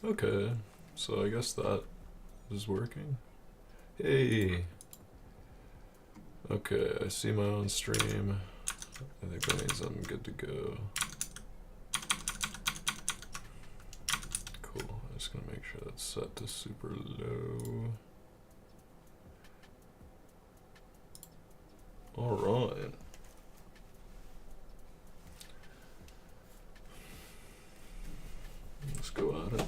Okay, so I guess that is working. Hey! Okay, I see my own stream. I think that means I'm good to go. Cool, I'm just gonna make sure that's set to super low. Alright. Let's go at it.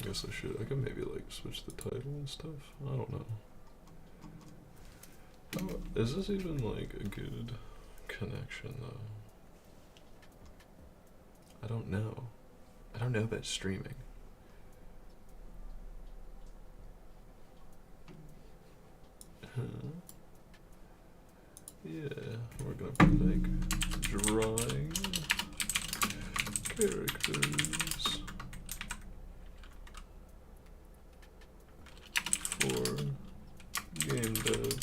Guess I should. I could maybe like switch the title and stuff. I don't know. How, is this even like a good connection though? I don't know. I don't know about streaming. Yeah, we're gonna put like drawing characters for game dev.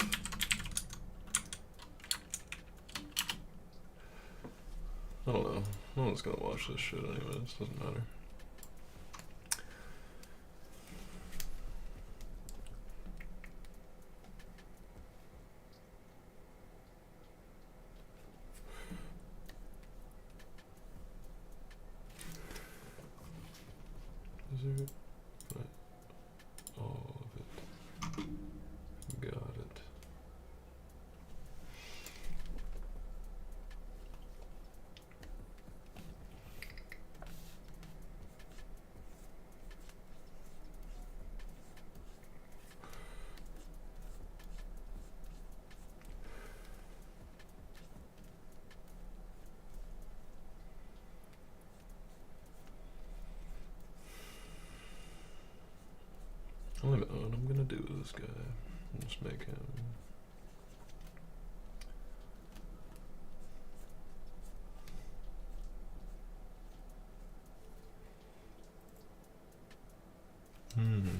I don't know. No one's gonna watch this shit anyways, doesn't matter. Is there all of it? Got it. I don't even know what I'm gonna do with this guy. Just make him.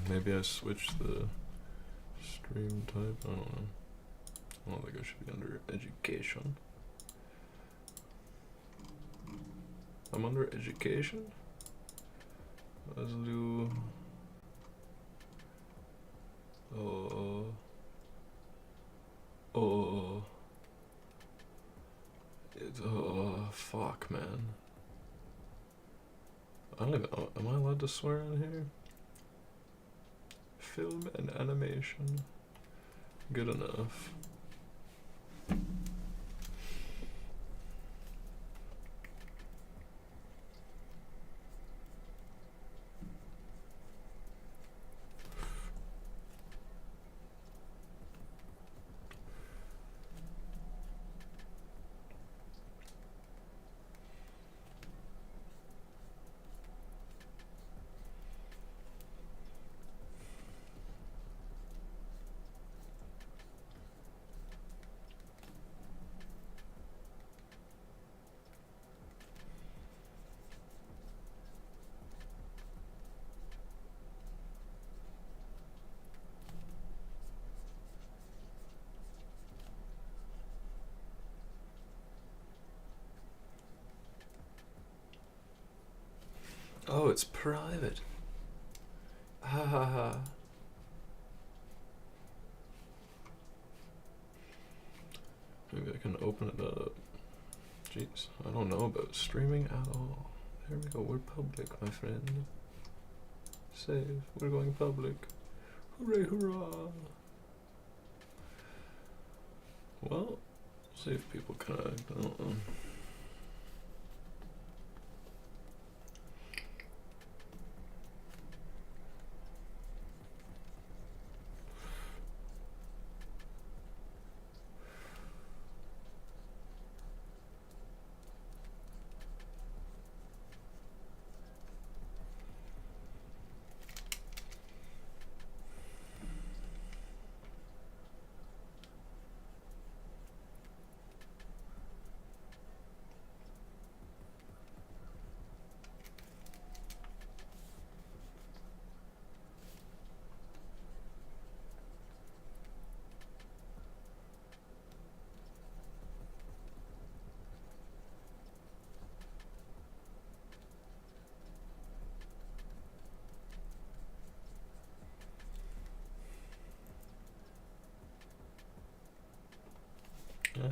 Maybe I switch the stream type. I don't know. I don't think I should be under education. I'm under education? Let's do. Fuck, man. I don't even know. Am I allowed to swear in here? Film and animation. Good enough. Oh, it's private. Ha ha ha. Maybe I can open it up. Jeez, I don't know about streaming at all. There we go, we're public, my friend. Save, we're going public. Hooray, hurrah! Well, see if people connect, I don't know.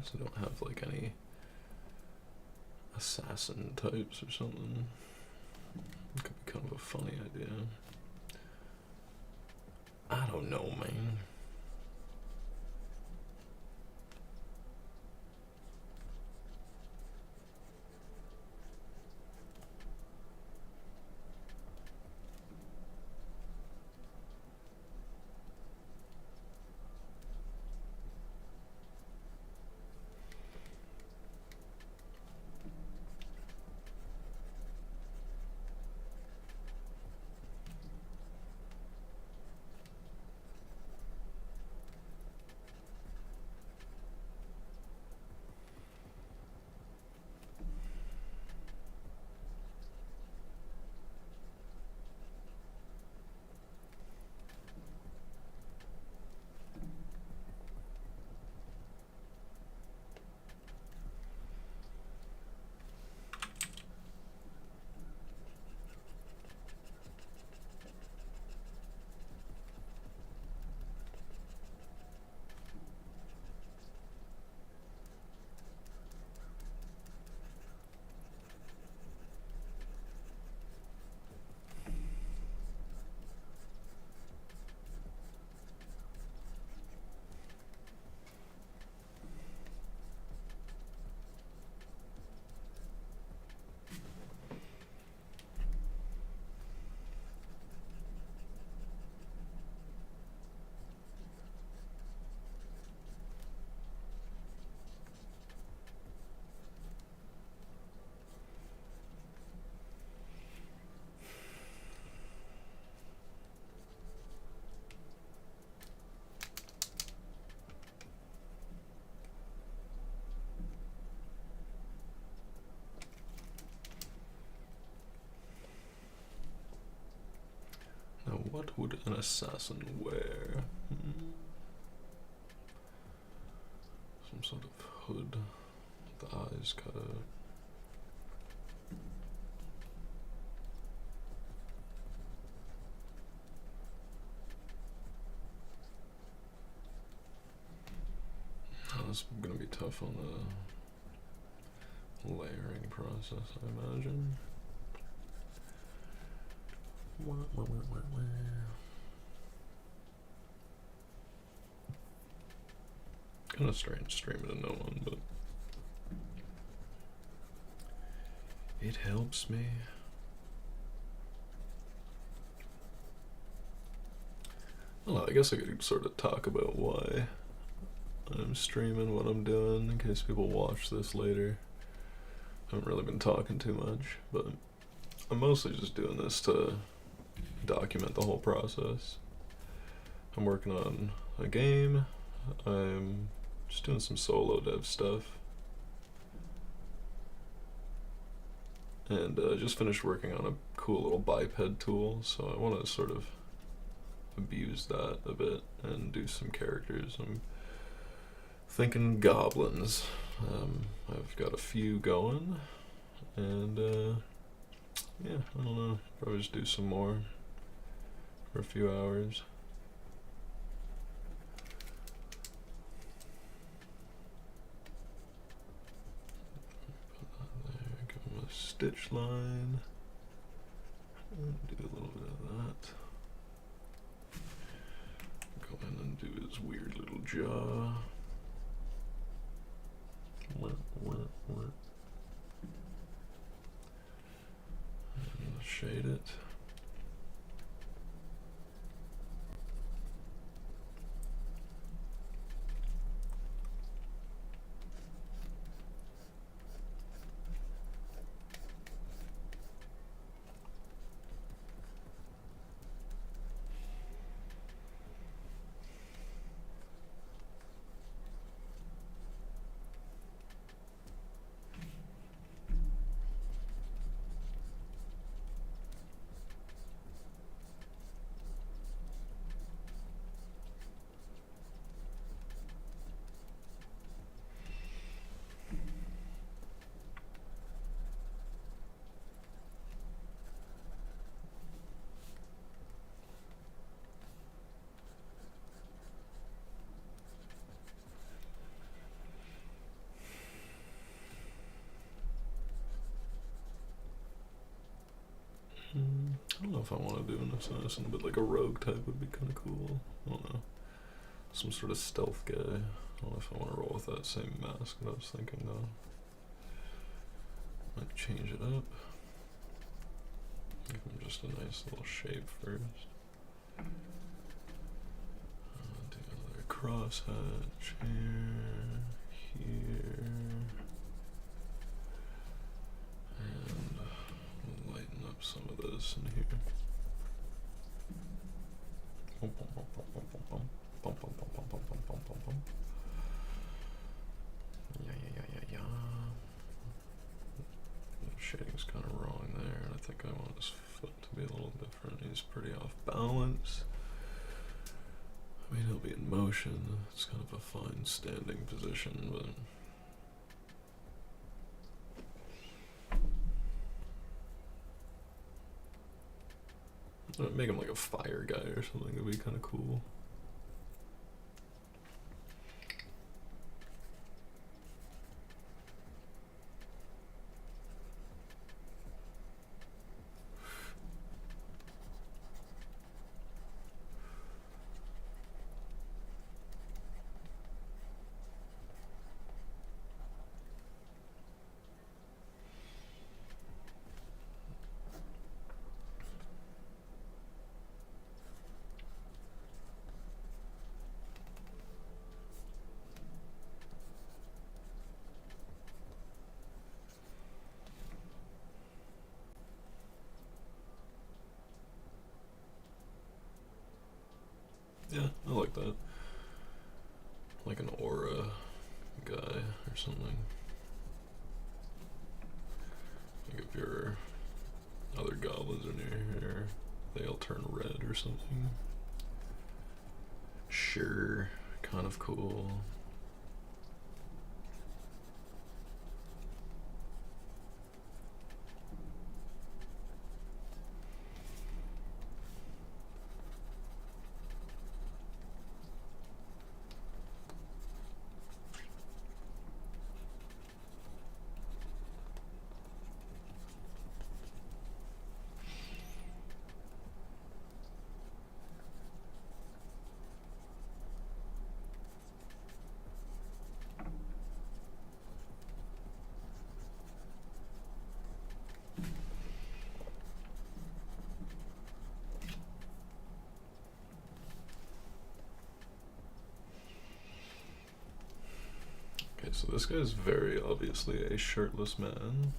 surprised I don't have like any assassin types or something. It could be kind of a funny idea. I don't know, man. Now, what would an assassin wear? Some sort of hood. The eyes cut out. Oh, this is gonna be tough on the layering process, I imagine. Kind of strange streaming to no one, but it helps me. Well, I guess I could sort of talk about why I'm streaming, what I'm doing, in case people watch this later. I haven't really been talking too much, but I'm mostly just doing this to document the whole process. I'm working on a game. I'm just doing some solo dev stuff. And I just finished working on a cool little biped tool, so I want to sort of abuse that a bit and do some characters. I'm thinking goblins. I've got a few going, and yeah, I don't know, probably just do some more for a few hours. Give him a stitch line, and do a little bit of that. Go in and do his weird little jaw. And shade it. I don't know if I want to do an assassin, but like a rogue type would be kind of cool. I don't know. Some sort of stealth guy. I don't know if I want to roll with that same mask that I was thinking though. Might change it up. Give him just a nice little shape first. Do another crosshatch here. And lighten up some of this in here. Bum, bum, bum, bum, bum, bum, bum. Bum, bum, bum, bum, bum, bum, bum, bum, bum. Yeah. The shading's kind of wrong there, and I think I want his foot to be a little different. He's pretty off balance. I mean, he'll be in motion. It's kind of a fine standing position, but make him like a fire guy or something. It'd be kind of cool. Yeah, I like that. Like an aura guy or something. Like if your other goblins are near here, they all turn red or something. Sure, kind of cool. So this guy is very obviously a shirtless man.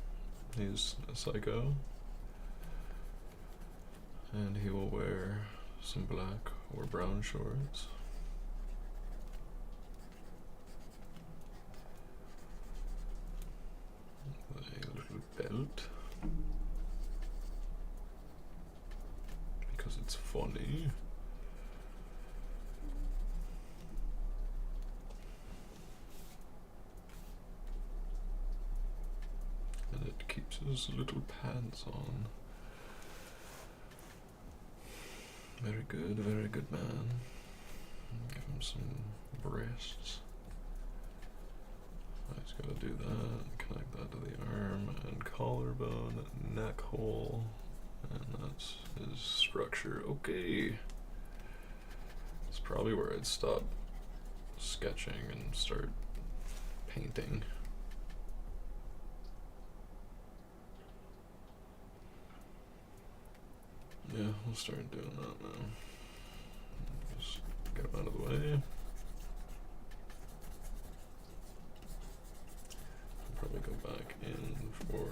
He's a psycho. And he will wear some black or brown shorts. A little belt. Because it's funny. Keeps his little pants on. Very good man. Give him some breasts. He's gotta do that. Connect that to the arm and collarbone, neck hole, and that's his structure. Okay. It's probably where I'd stop sketching and start painting. Yeah, we'll start doing that now. Just get him out of the way. I'll probably go back in for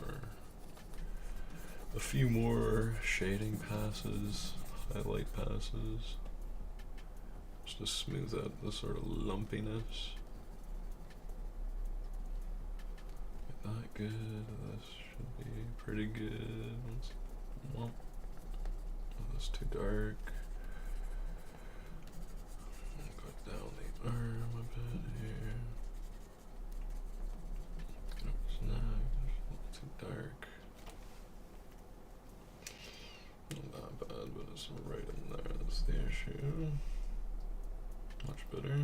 a few more shading passes, highlight passes, just to smooth out the sort of lumpiness. Get that good. This should be pretty good. Well, that's too dark. Go down the arm a bit here. Snag, a little too dark. Not that bad, but it's right in there. That's the issue. Much better.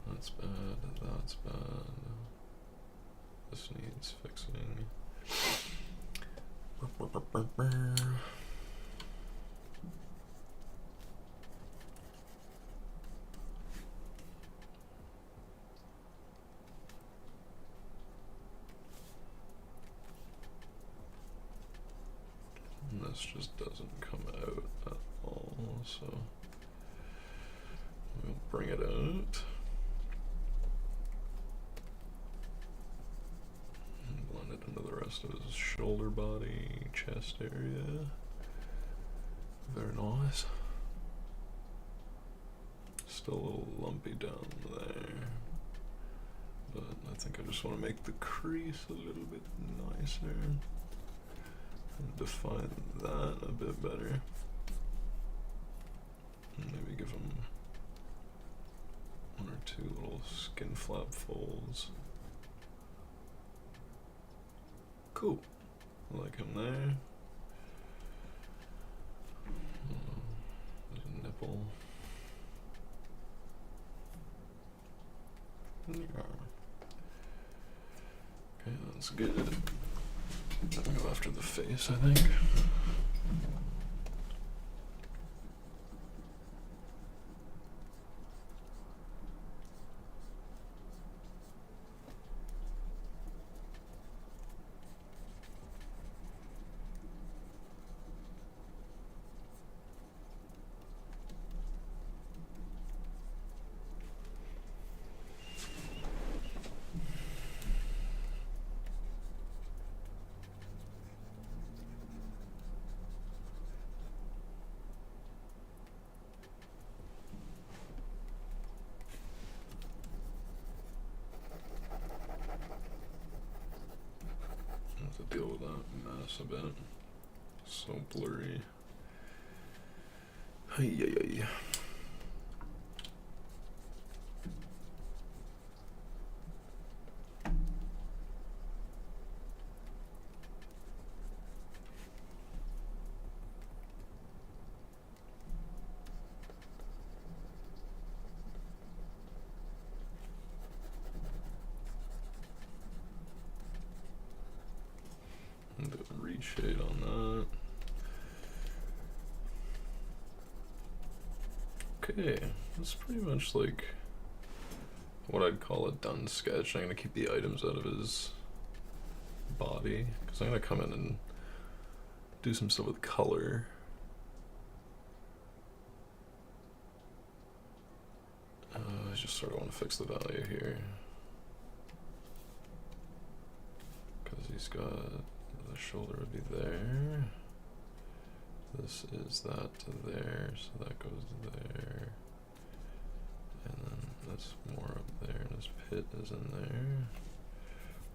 That's bad. That's bad. This needs fixing. this just doesn't come out at all, so we'll bring it out. And blend it into the rest of his shoulder body, chest area. Very nice. Still a little lumpy down there, but I think I just want to make the crease a little bit nicer and define that a bit better. And maybe give him one or two little skin flap folds. Cool. I like him there. There's a nipple. Yeah. Okay, that's good. I'll go after the face, I think. Deal with that mess a bit. So blurry. Hey. Shade on that. Okay, that's pretty much like what I'd call a done sketch. I'm gonna keep the items out of his body because I'm gonna come in and do some stuff with color. I just sort of want to fix the value here because he's got the shoulder would be there. This is that to there, so that goes to there. And then that's more up there, and his pit is in there.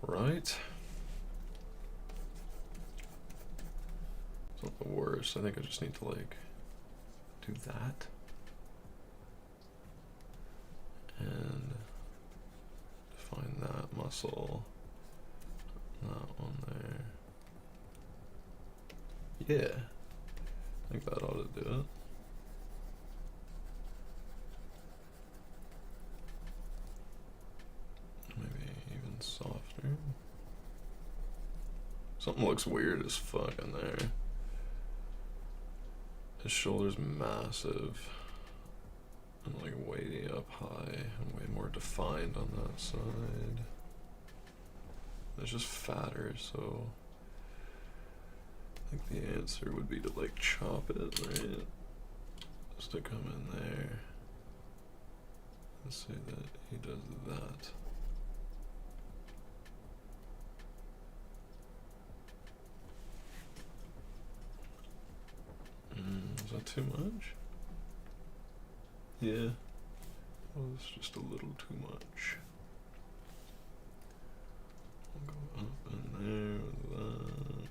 Right? It's not the worst. I think I just need to like do that. And define that muscle. That one there. Yeah, I think that ought to do it. Maybe even softer. Something looks weird as fuck in there. His shoulder's massive and like way up high and way more defined on that side. It's just fatter, so I think the answer would be to like chop it, right? Just to come in there. Let's say that he does that. Is that too much? Yeah. Well, it's just a little too much. I'll go up in there with that.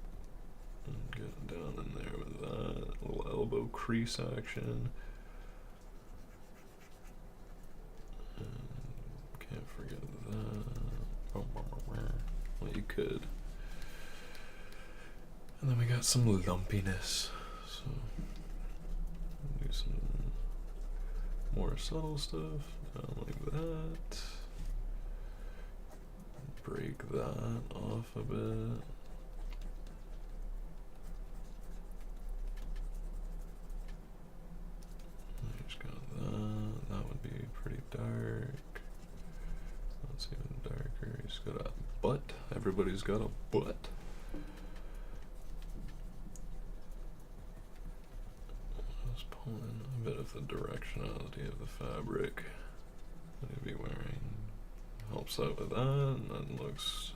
And get down in there with that. A little elbow crease action. And can't forget that. Well, you could. And then we got some lumpiness. So do some more subtle stuff down like that. Break that off a bit. Just got that. That would be pretty dark. That's even darker. He's got a butt. Everybody's got a butt. pull in a bit of the directionality of the fabric that you'll be wearing. Helps out with that, and then looks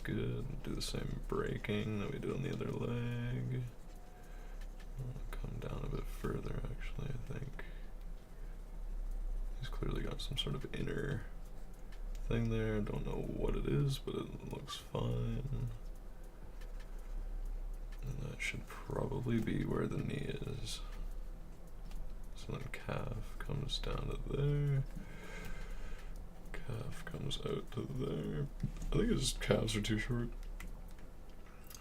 good. Do the same breaking that we did on the other leg. I'll come down a bit further, actually, I think. He's clearly got some sort of inner thing there. Don't know what it is, but it looks fine. And that should probably be where the knee is. So then calf comes down to there. Calf comes out to there. I think his calves are too short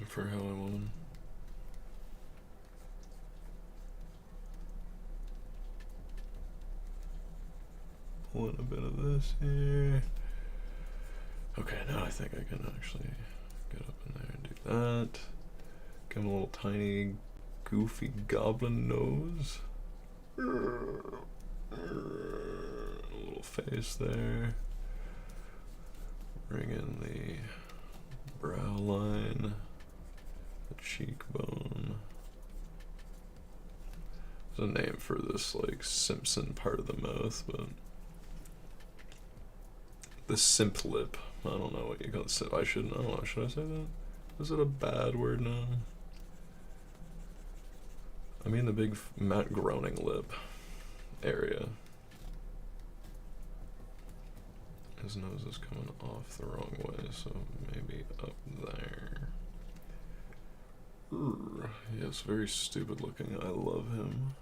for how I want them. Pulling a bit of this here. Okay, now I think I can actually get up in there and do that. Give him a little tiny, goofy goblin nose. A little face there. Bring in the brow line, the cheekbone. There's a name for this, like, Simpson part of the mouth, but the simp lip. I don't know what you call it. I don't know, should I say that? Is it a bad word now? I mean the big Matt Groening lip area. His nose is coming off the wrong way, so maybe up there. Yes, very stupid looking. I love him.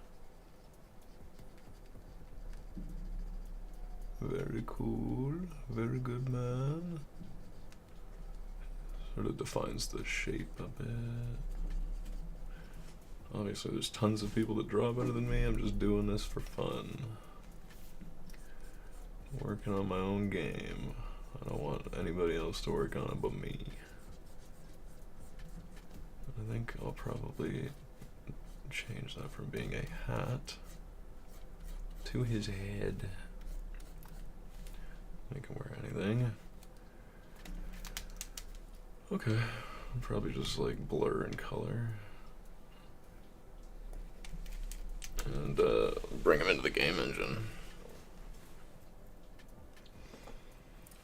Very cool. Very good man. Sort of defines the shape a bit. Obviously, there's tons of people that draw better than me. I'm just doing this for fun. Working on my own game. I don't want anybody else to work on it but me. I think I'll probably change that from being a hat to his head. He can wear anything. Okay, I'll probably just like blur and color. And bring him into the game engine.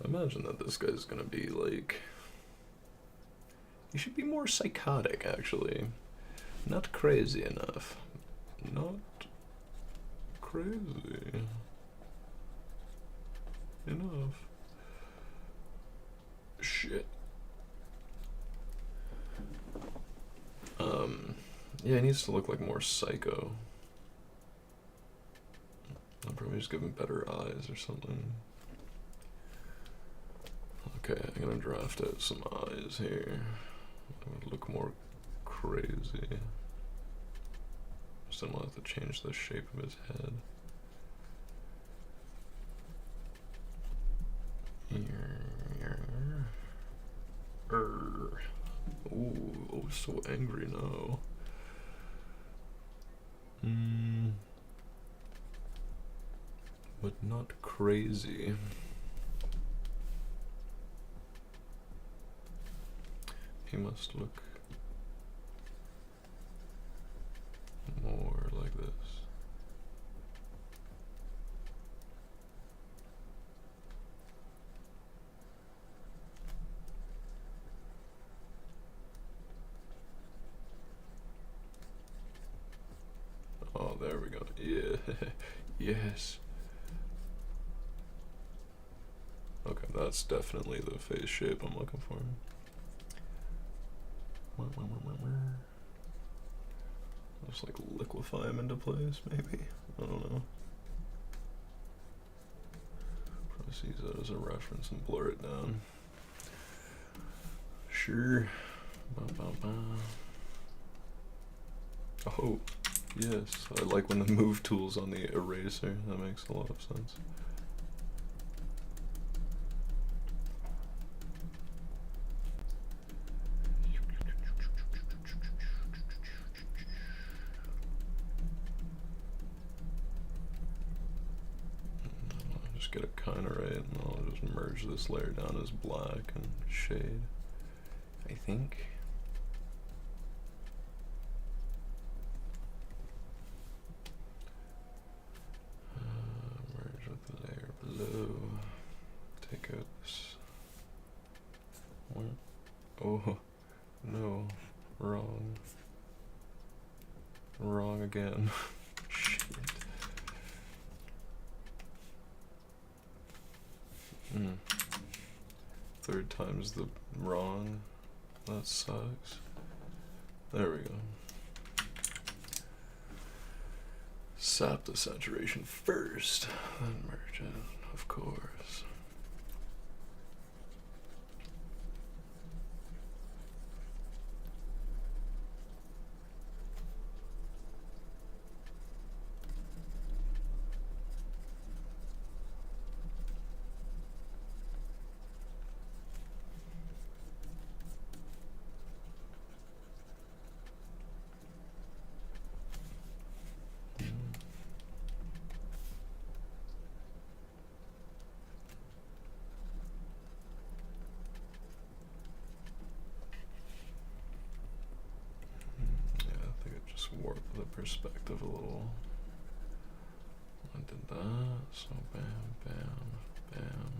I imagine that this guy's gonna be like... He should be more psychotic, actually. Not crazy enough. Not crazy enough. Shit. Yeah, he needs to look like more psycho. I'll probably just give him better eyes or something. Okay, I'm gonna draft out some eyes here. That would look more crazy. Just don't have to change the shape of his head. Ooh, oh, so angry now. But not crazy. He must look more like this. Oh, there we go. Yeah. Yes. Okay, that's definitely the face shape I'm looking for. Just like liquefy him into place, maybe? I don't know. Probably use that as a reference and blur it down. Sure. Oh, yes. I like when the move tool's on the eraser. That makes a lot of sense. Just get it kind of right, and I'll just merge this layer down as black and shade, I think. again. Shit. Third time's the wrong. That sucks. There we go. Sap the saturation first, then merge it, of course. Warp the perspective a little. I did that, so bam, bam, bam.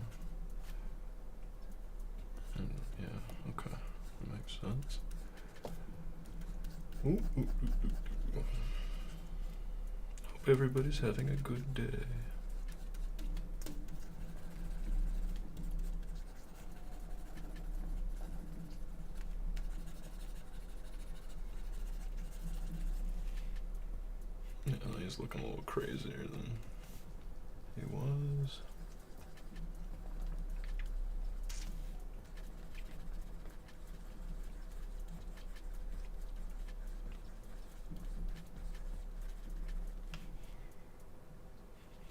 And yeah, okay, that makes sense. Ooh, ooh, ooh, ooh. Hope everybody's having a good day. He's looking a little crazier than he was.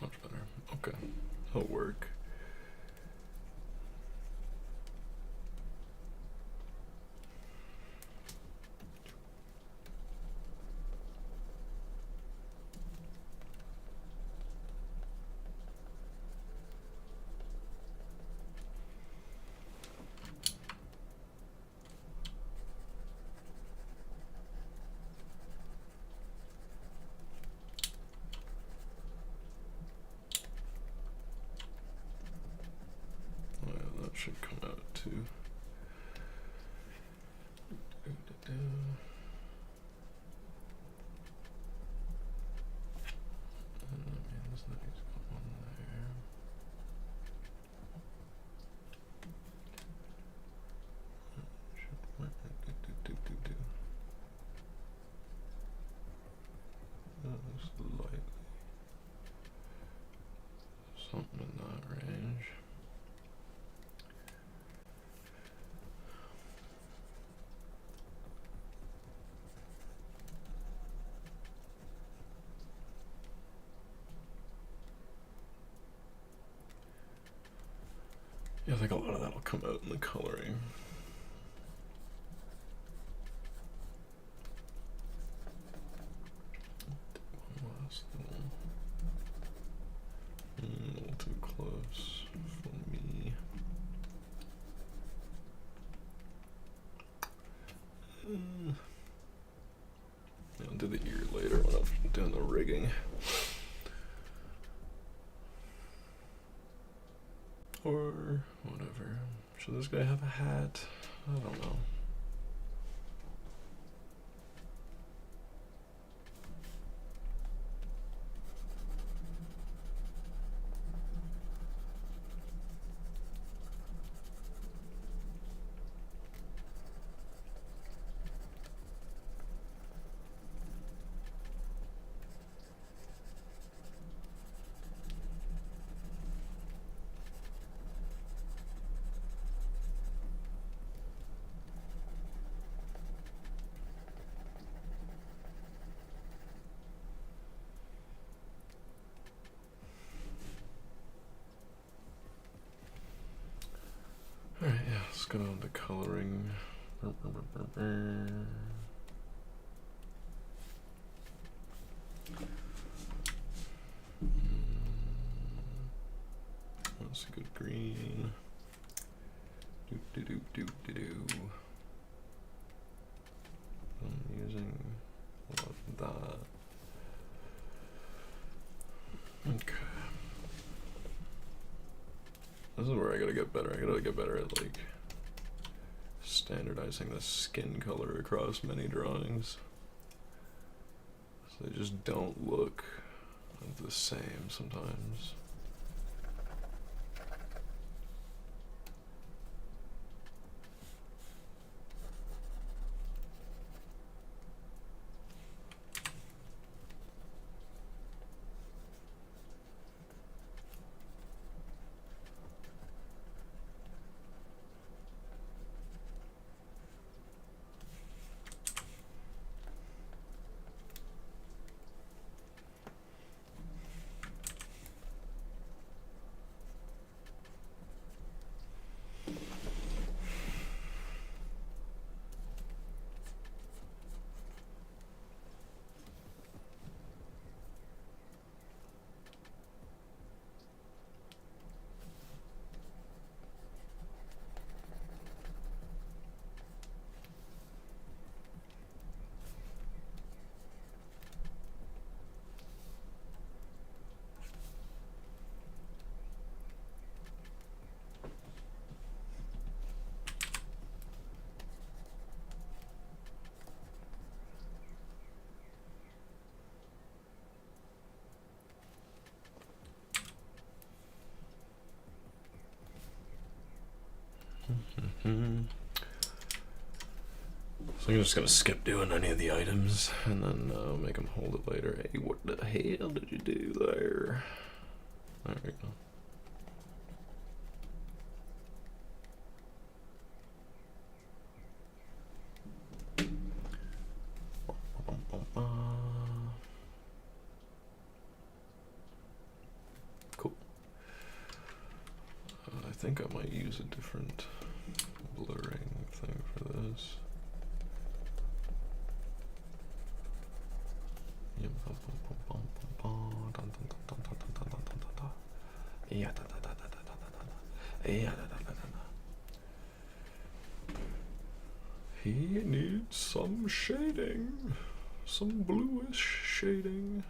Much better. Okay, that'll work. Should come out too. And that means that he's got one there. Just lightly. Something in that range. Yeah, I think a lot of that will come out in the coloring. One last little, a little too close for me. I'll do the ear later when I'm doing the rigging. Or whatever. Should this guy have a hat? I don't know. Alright, yeah, let's go on to coloring. That's a good green. I'm using a lot of that. Okay. This is where I gotta get better. I gotta get better at like standardizing the skin color across many drawings. They just don't look the same sometimes. So I'm just gonna skip doing any of the items and then make them hold it later. Hey, what the hell did you do there? There we go. Cool. I think I might use a different blurring thing for this. He needs some shading, some bluish shading.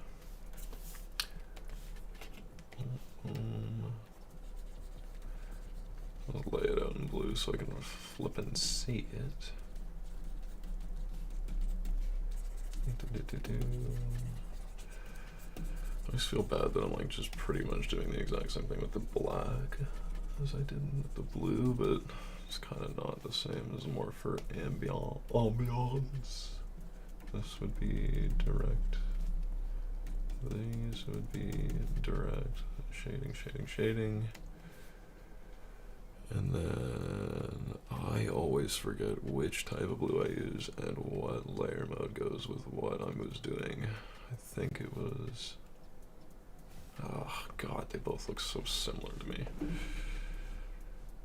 I'll lay it out in blue so I can flip and see it. I just feel bad that I'm like just pretty much doing the exact same thing with the black as I did with the blue, but it's kind of not the same. It's more for ambiance. This would be direct. These would be direct. Shading, shading, shading. And then I always forget which type of blue I use and what layer mode goes with what I was doing. I think it was... Oh god, they both look so similar to me.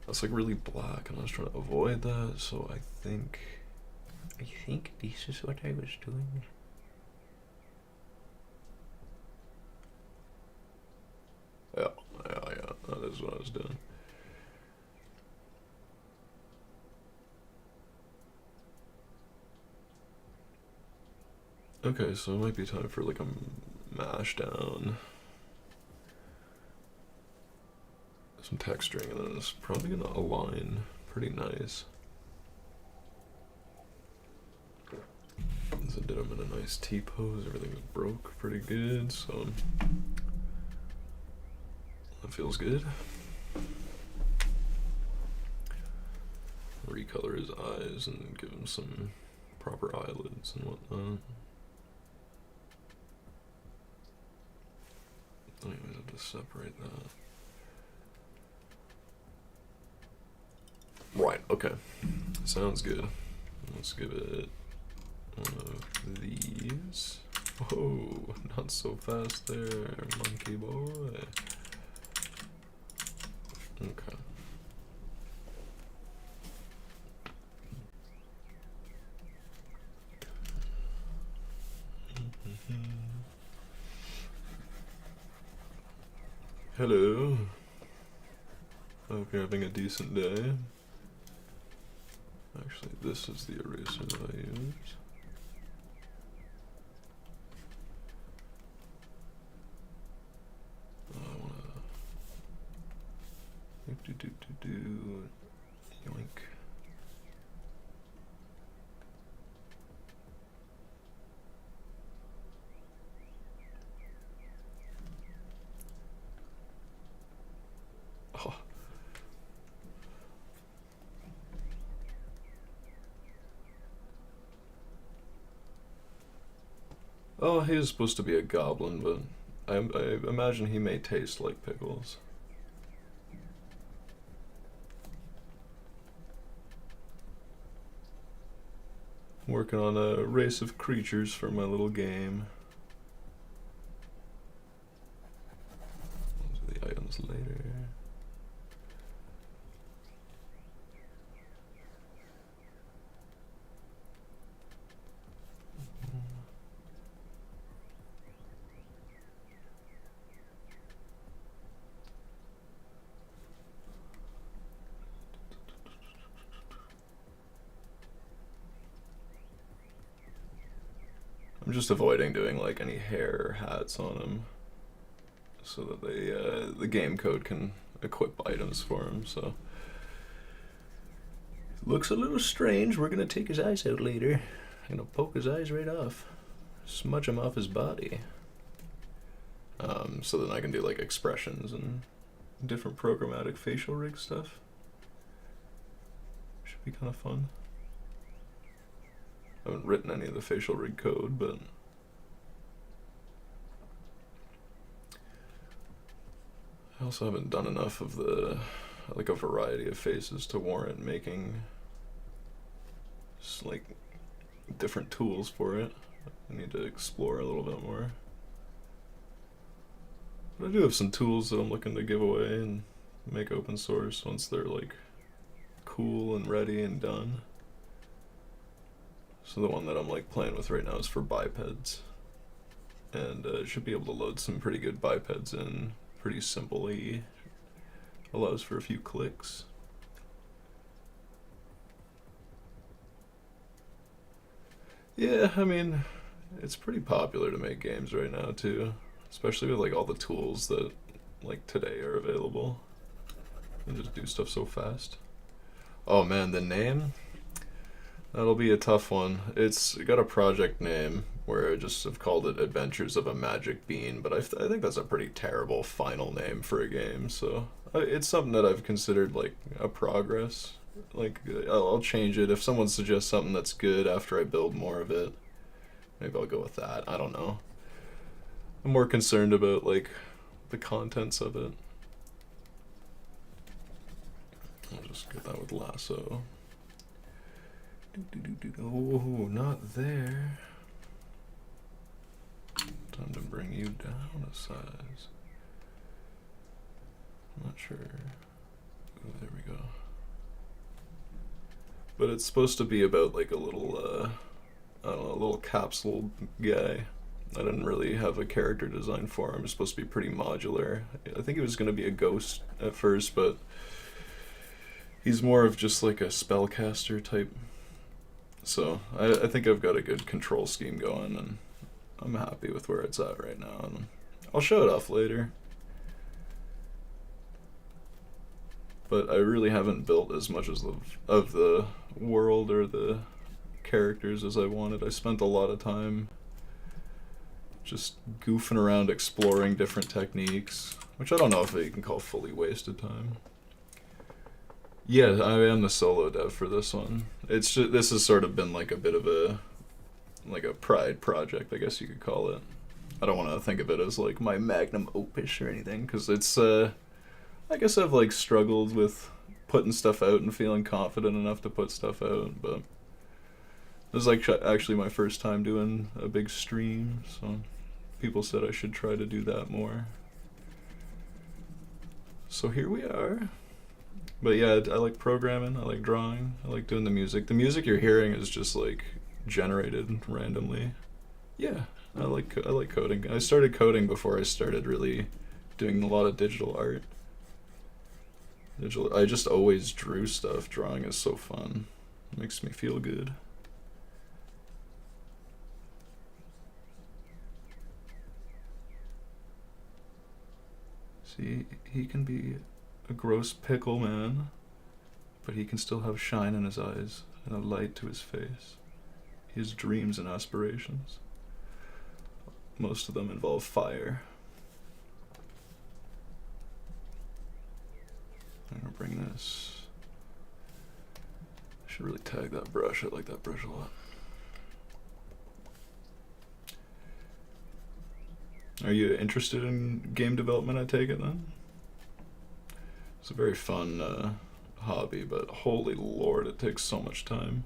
That's like really black and I was trying to avoid that, so I think this is what I was doing. Yeah, that is what I was doing. Okay, so it might be time for like a mash down. Some texturing, and then it's probably gonna align pretty nice. So I did them in a nice T-pose, everything was broke pretty good, so that feels good. Recolor his eyes and give him some proper eyelids and whatnot. Anyways, I have to separate that. Right, okay. Sounds good. Let's give it one of these. Whoa, not so fast there, monkey boy. Okay. Hello. I hope you're having a decent day. Actually, this is the eraser that I used. I wanna yoink. Oh, he is supposed to be a goblin, but I imagine he may taste like pickles. Working on a race of creatures for my little game. Those are the items later. I'm just avoiding doing like any hair or hats on him, so that the game code can equip items for him. So looks a little strange. We're gonna take his eyes out later. I'm gonna poke his eyes right off, smudge him off his body. So then I can do like expressions and different programmatic facial rig stuff. Should be kind of fun. I haven't written any of the facial rig code, but I also haven't done enough of the, like, a variety of faces to warrant making like different tools for it. I need to explore a little bit more. But I do have some tools that I'm looking to give away and make open source once they're like cool and ready and done. So the one that I'm like playing with right now is for bipeds, and should be able to load some pretty good bipeds in pretty simply. Allows for a few clicks. Yeah, I mean, it's pretty popular to make games right now too, especially with like all the tools that like today are available. You can just do stuff so fast. Oh man, the name? That'll be a tough one. It's got a project name where I just have called it Adventures of a Magic Bean, but I think that's a pretty terrible final name for a game, so it's something that I've considered like a progress. Like, I'll change it. If someone suggests something that's good after I build more of it, maybe I'll go with that. I don't know. I'm more concerned about like the contents of it. I'll just get that with lasso. Oh, not there. Time to bring you down a size. I'm not sure. Oh, there we go. But it's supposed to be about like a little, I don't know, a little capsule guy. I didn't really have a character design for him. It's supposed to be pretty modular. I think he was going to be a ghost at first, but he's more of just like a spellcaster type. So I think I've got a good control scheme going, and I'm happy with where it's at right now. And I'll show it off later. But I really haven't built as much as of the world or the characters as I wanted. I spent a lot of time just goofing around exploring different techniques, which I don't know if you can call fully wasted time. Yeah, I am the solo dev for this one. It's just, this has sort of been like a bit of a pride project, I guess you could call it. I don't want to think of it as like my magnum opus or anything, because it's I guess I've like struggled with putting stuff out and feeling confident enough to put stuff out, but this is like actually my first time doing a big stream, so people said I should try to do that more. So here we are. But yeah, I like programming, I like drawing, I like doing the music. The music you're hearing is just like generated randomly. Yeah, I like coding. I started coding before I started really doing a lot of digital art. I just always drew stuff. Drawing is so fun. It makes me feel good. See, he can be a gross pickle man, but he can still have shine in his eyes and a light to his face. He has dreams and aspirations. Most of them involve fire. I'm gonna bring this. I should really tag that brush. I like that brush a lot. Are you interested in game development, I take it then? It's a very fun hobby, but holy lord, it takes so much time.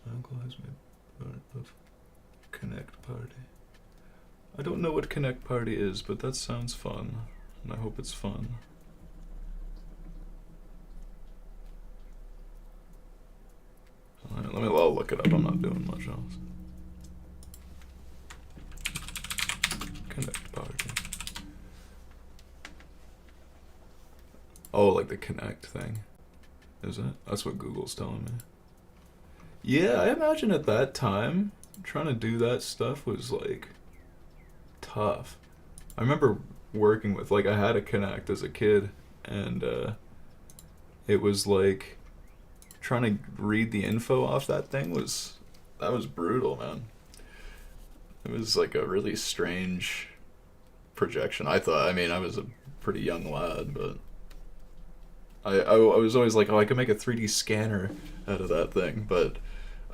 Uncle has made part of Connect Party. I don't know what Connect Party is, but that sounds fun, and I hope it's fun. I'll look it up, I'm not doing much else. Connect Party. Oh, like the Connect thing. Is it? That's what Google's telling me. Yeah, I imagine at that time, trying to do that stuff was like tough. I remember working with, like, I had a Connect as a kid, and it was like trying to read the info off that thing was brutal, man. It was like a really strange projection. I thought, I mean, I was a pretty young lad, but I was always like, oh, I could make a 3D scanner out of that thing, but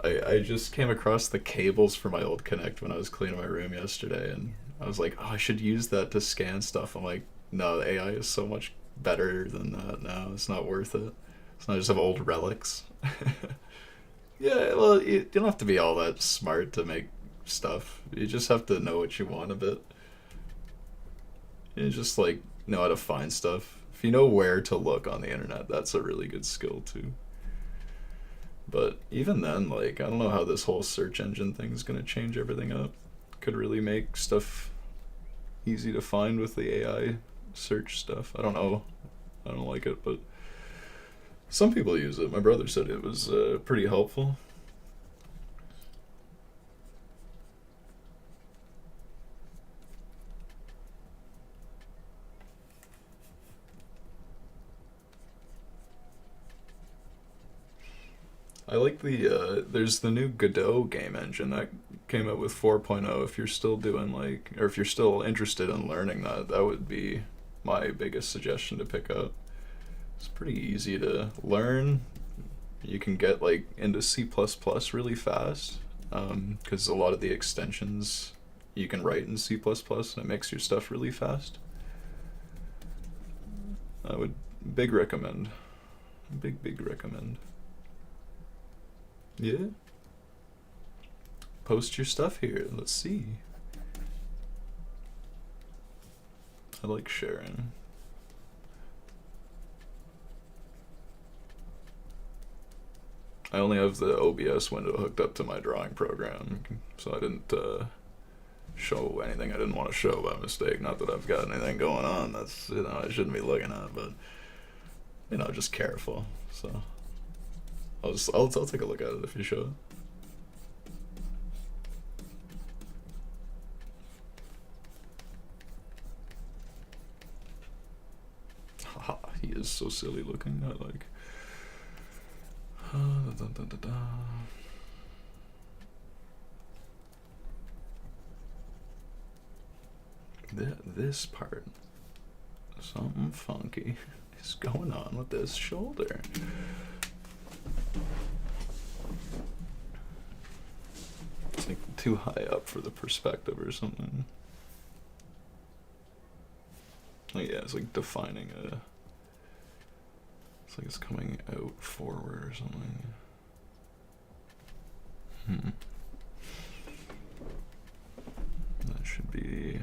I just came across the cables for my old Connect when I was cleaning my room yesterday, and I was like, oh, I should use that to scan stuff. I'm like, no, the AI is so much better than that now. It's not worth it. It's not just have old relics. Yeah, well, you don't have to be all that smart to make stuff. You just have to know what you want a bit. You just, like, know how to find stuff. If you know where to look on the internet, that's a really good skill too. But even then, like, I don't know how this whole search engine thing is going to change everything up. Could really make stuff easy to find with the AI search stuff. I don't know. I don't like it, but some people use it. My brother said it was pretty helpful. I like there's the new Godot game engine that came out with 4.0. If you're still doing, like, or if you're still interested in learning that, that would be my biggest suggestion to pick up. It's pretty easy to learn. You can get, like, into C++ really fast, because a lot of the extensions you can write in C++, and it makes your stuff really fast. I would big recommend. Big recommend. Yeah. Post your stuff here. Let's see. I like sharing. I only have the OBS window hooked up to my drawing program, so I didn't show anything I didn't want to show by mistake. Not that I've got anything going on that's, you know, I shouldn't be looking at, but, you know, just careful. So I'll take a look at it if you show it. Haha, he is so silly looking. I like. This part, something funky is going on with this shoulder. It's like too high up for the perspective or something. Oh yeah, it's like defining a. It's like it's coming out forward or something. That should be.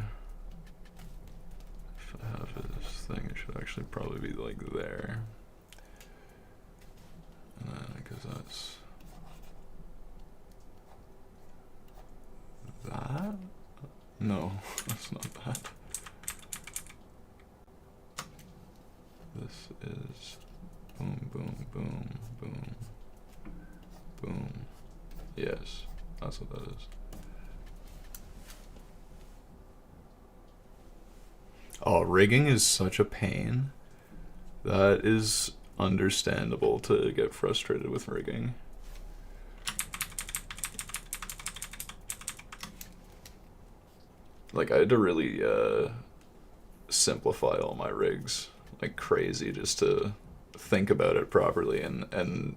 If I have this thing, it should actually probably be like there. And then, because that's. That? No, that's not that. This is boom, boom, boom, boom, boom. Yes, that's what that is. Oh, rigging is such a pain. That is understandable to get frustrated with rigging. Like, I had to really simplify all my rigs like crazy just to think about it properly, and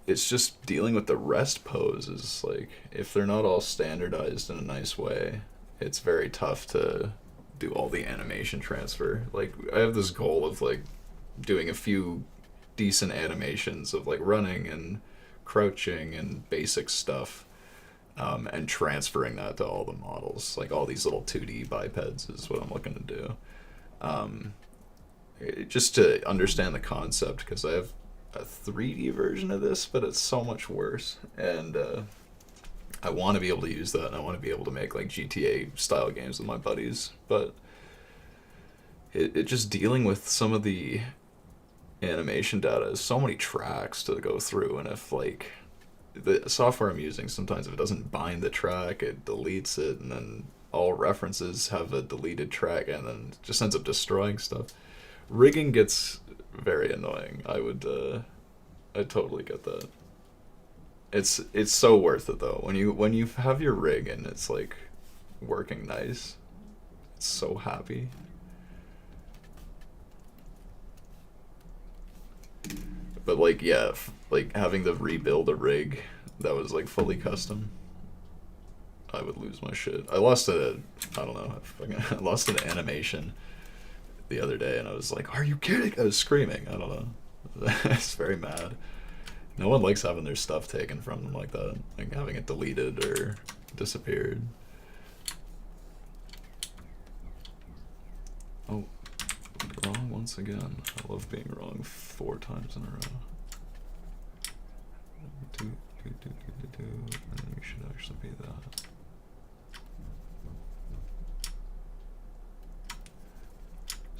it's just dealing with the rest poses. Like, if they're not all standardized in a nice way, it's very tough to do all the animation transfer. Like, I have this goal of like doing a few decent animations of like running and crouching and basic stuff, and transferring that to all the models. Like, all these little 2D bipeds is what I'm looking to do. Um, just to understand the concept, because I have a 3D version of this, but it's so much worse. And I want to be able to use that, and I want to be able to make like GTA style games with my buddies. But it just dealing with some of the animation data is so many tracks to go through, and if like the software I'm using, sometimes if it doesn't bind the track, it deletes it, and then all references have a deleted track, and then it just ends up destroying stuff. Rigging gets very annoying. I totally get that. It's so worth it though. When you have your rig and it's like working nice, it's so happy. But like, yeah, like having to rebuild a rig that was like fully custom, I would lose my shit. I lost I don't know, I lost an animation the other day, and I was like, "Are you kidding?" I was screaming. I don't know. I was very mad. No one likes having their stuff taken from them like that, like having it deleted or disappeared. Oh, wrong once again. I love being wrong 4 times in a row. And then we should actually be that.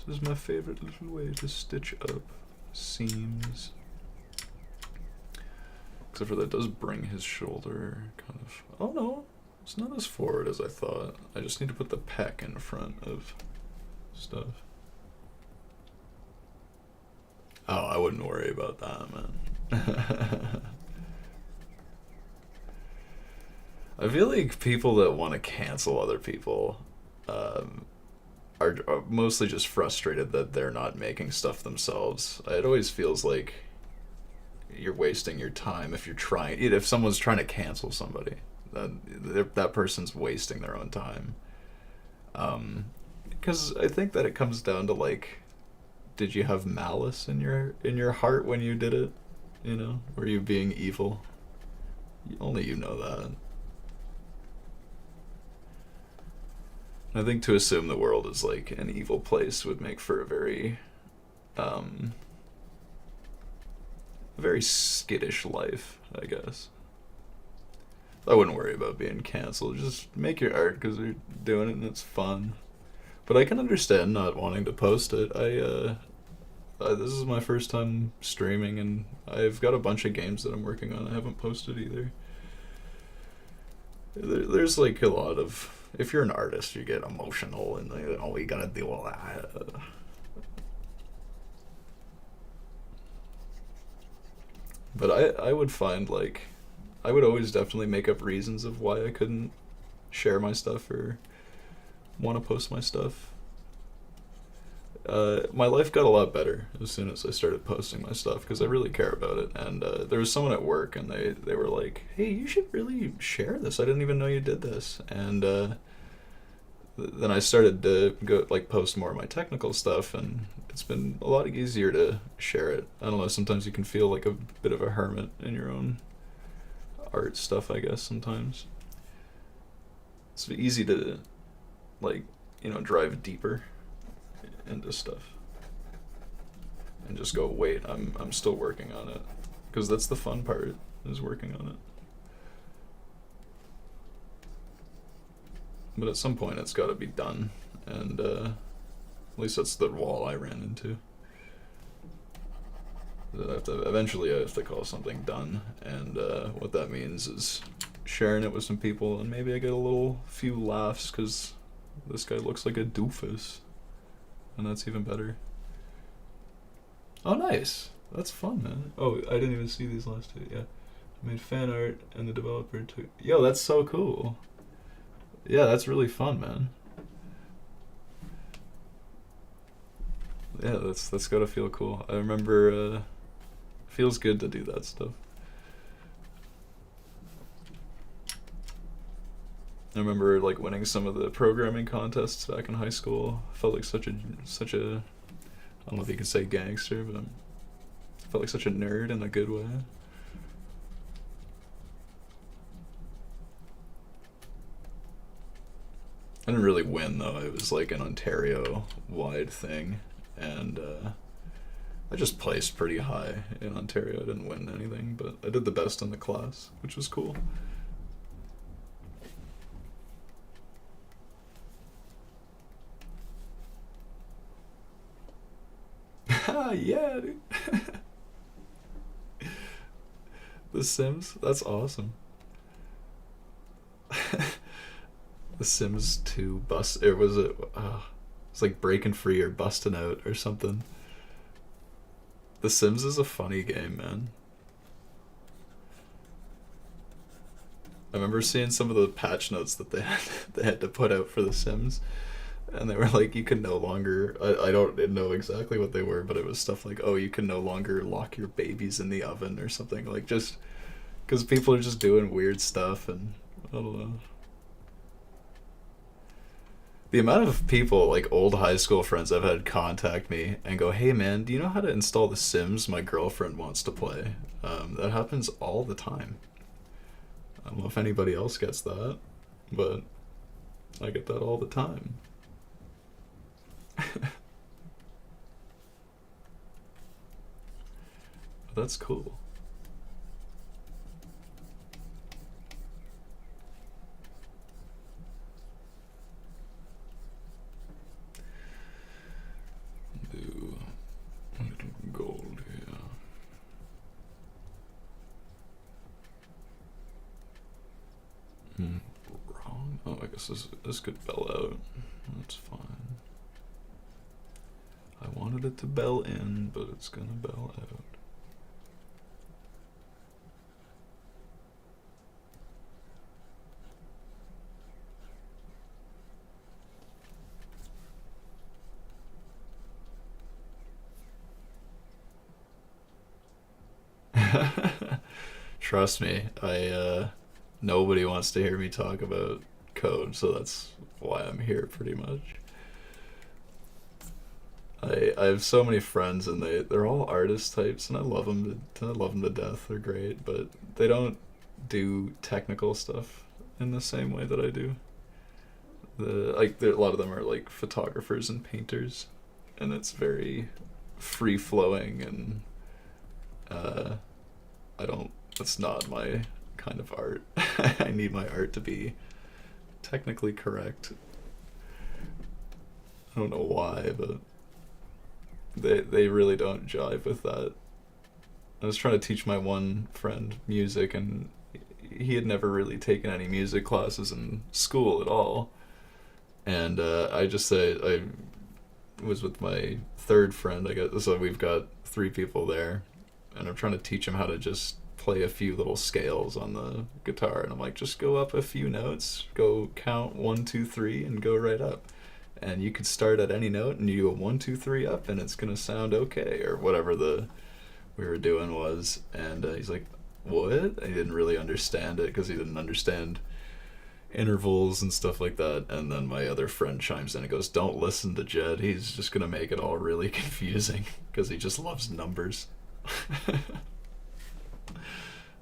This is my favorite little way to stitch up seams. Except for that does bring his shoulder kind of... Oh no, it's not as forward as I thought. I just need to put the pec in front of stuff. Oh, I wouldn't worry about that, man. I feel like people that want to cancel other people are mostly just frustrated that they're not making stuff themselves. It always feels like you're wasting your time if you're trying. If someone's trying to cancel somebody, that person's wasting their own time. Because I think that it comes down to like, did you have malice in your heart when you did it? You know, were you being evil? Only you know that. I think to assume the world is like an evil place would make for a very skittish life, I guess. I wouldn't worry about being canceled. Just make your art because you're doing it and it's fun. But I can understand not wanting to post it. This is my first time streaming, and I've got a bunch of games that I'm working on. I haven't posted either. There's like a lot of... If you're an artist, you get emotional, and like, oh, you gotta deal with that. But I would find like... I would always definitely make up reasons of why I couldn't share my stuff or want to post my stuff. My life got a lot better as soon as I started posting my stuff because I really care about it. And there was someone at work, and they were like, "Hey, you should really share this. I didn't even know you did this." And then I started to go like post more of my technical stuff, and it's been a lot easier to share it. I don't know. Sometimes you can feel like a bit of a hermit in your own art stuff, I guess. Sometimes it's easy to like, drive deeper into stuff and just go, wait, I'm still working on it, because that's the fun part, is working on it. But at some point it's got to be done, and at least that's the wall I ran into. Eventually I have to call something done, and what that means is sharing it with some people, and maybe I get a few laughs because this guy looks like a doofus, and that's even better. Oh, nice. That's fun, man. Oh, I didn't even see these last 2. Yeah, I made fan art, and the developer took... Yo, that's so cool. Yeah, that's really fun, man. Yeah, that's gotta feel cool. I remember, feels good to do that stuff. I remember like winning some of the programming contests back in high school. I felt like such a I don't know if you could say gangster, but I felt like such a nerd in a good way. I didn't really win though. It was like an Ontario-wide thing, and I just placed pretty high in Ontario. I didn't win anything, but I did the best in the class, which was cool. Yeah, dude. The Sims? That's awesome. The Sims 2 bust. It was it's like breaking free or busting out or something. The Sims is a funny game, man. I remember seeing some of the patch notes that they had to put out for The Sims, and they were like, you can no longer. I don't know exactly what they were, but it was stuff like, oh, you can no longer lock your babies in the oven or something, like just because people are just doing weird stuff, and I don't know. The amount of people, like old high school friends I've had contact me and go, hey man, do you know how to install The Sims? My girlfriend wants to play. That happens all the time. I don't know if anybody else gets that, but I get that all the time. That's cool. Do a little gold here. Wrong. Oh, I guess this could bell out. That's fine. I wanted it to bell in, but it's gonna bell out. Trust me, nobody wants to hear me talk about code, so that's why I'm here pretty much. I have so many friends and they're all artist types and I love them to death. They're great, but they don't do technical stuff in the same way that I do. A lot of them are like photographers and painters, and it's very free flowing and I don't. That's not my kind of art. I need my art to be technically correct. I don't know why, but they really don't jive with that. I was trying to teach my one friend music, and he had never really taken any music classes in school at all. And I just say I was with my third friend. I guess so. We've got three people there, and I'm trying to teach him how to just play a few little scales on the guitar. And I'm like, just go up a few notes, go count 1, 2, 3, and go right up. And you could start at any note and you go 1, 2, 3 up, and it's gonna sound okay, or whatever we were doing was. And he's like, what? And he didn't really understand it because he didn't understand intervals and stuff like that. And then my other friend chimes in and goes, don't listen to Jed, he's just gonna make it all really confusing because he just loves numbers.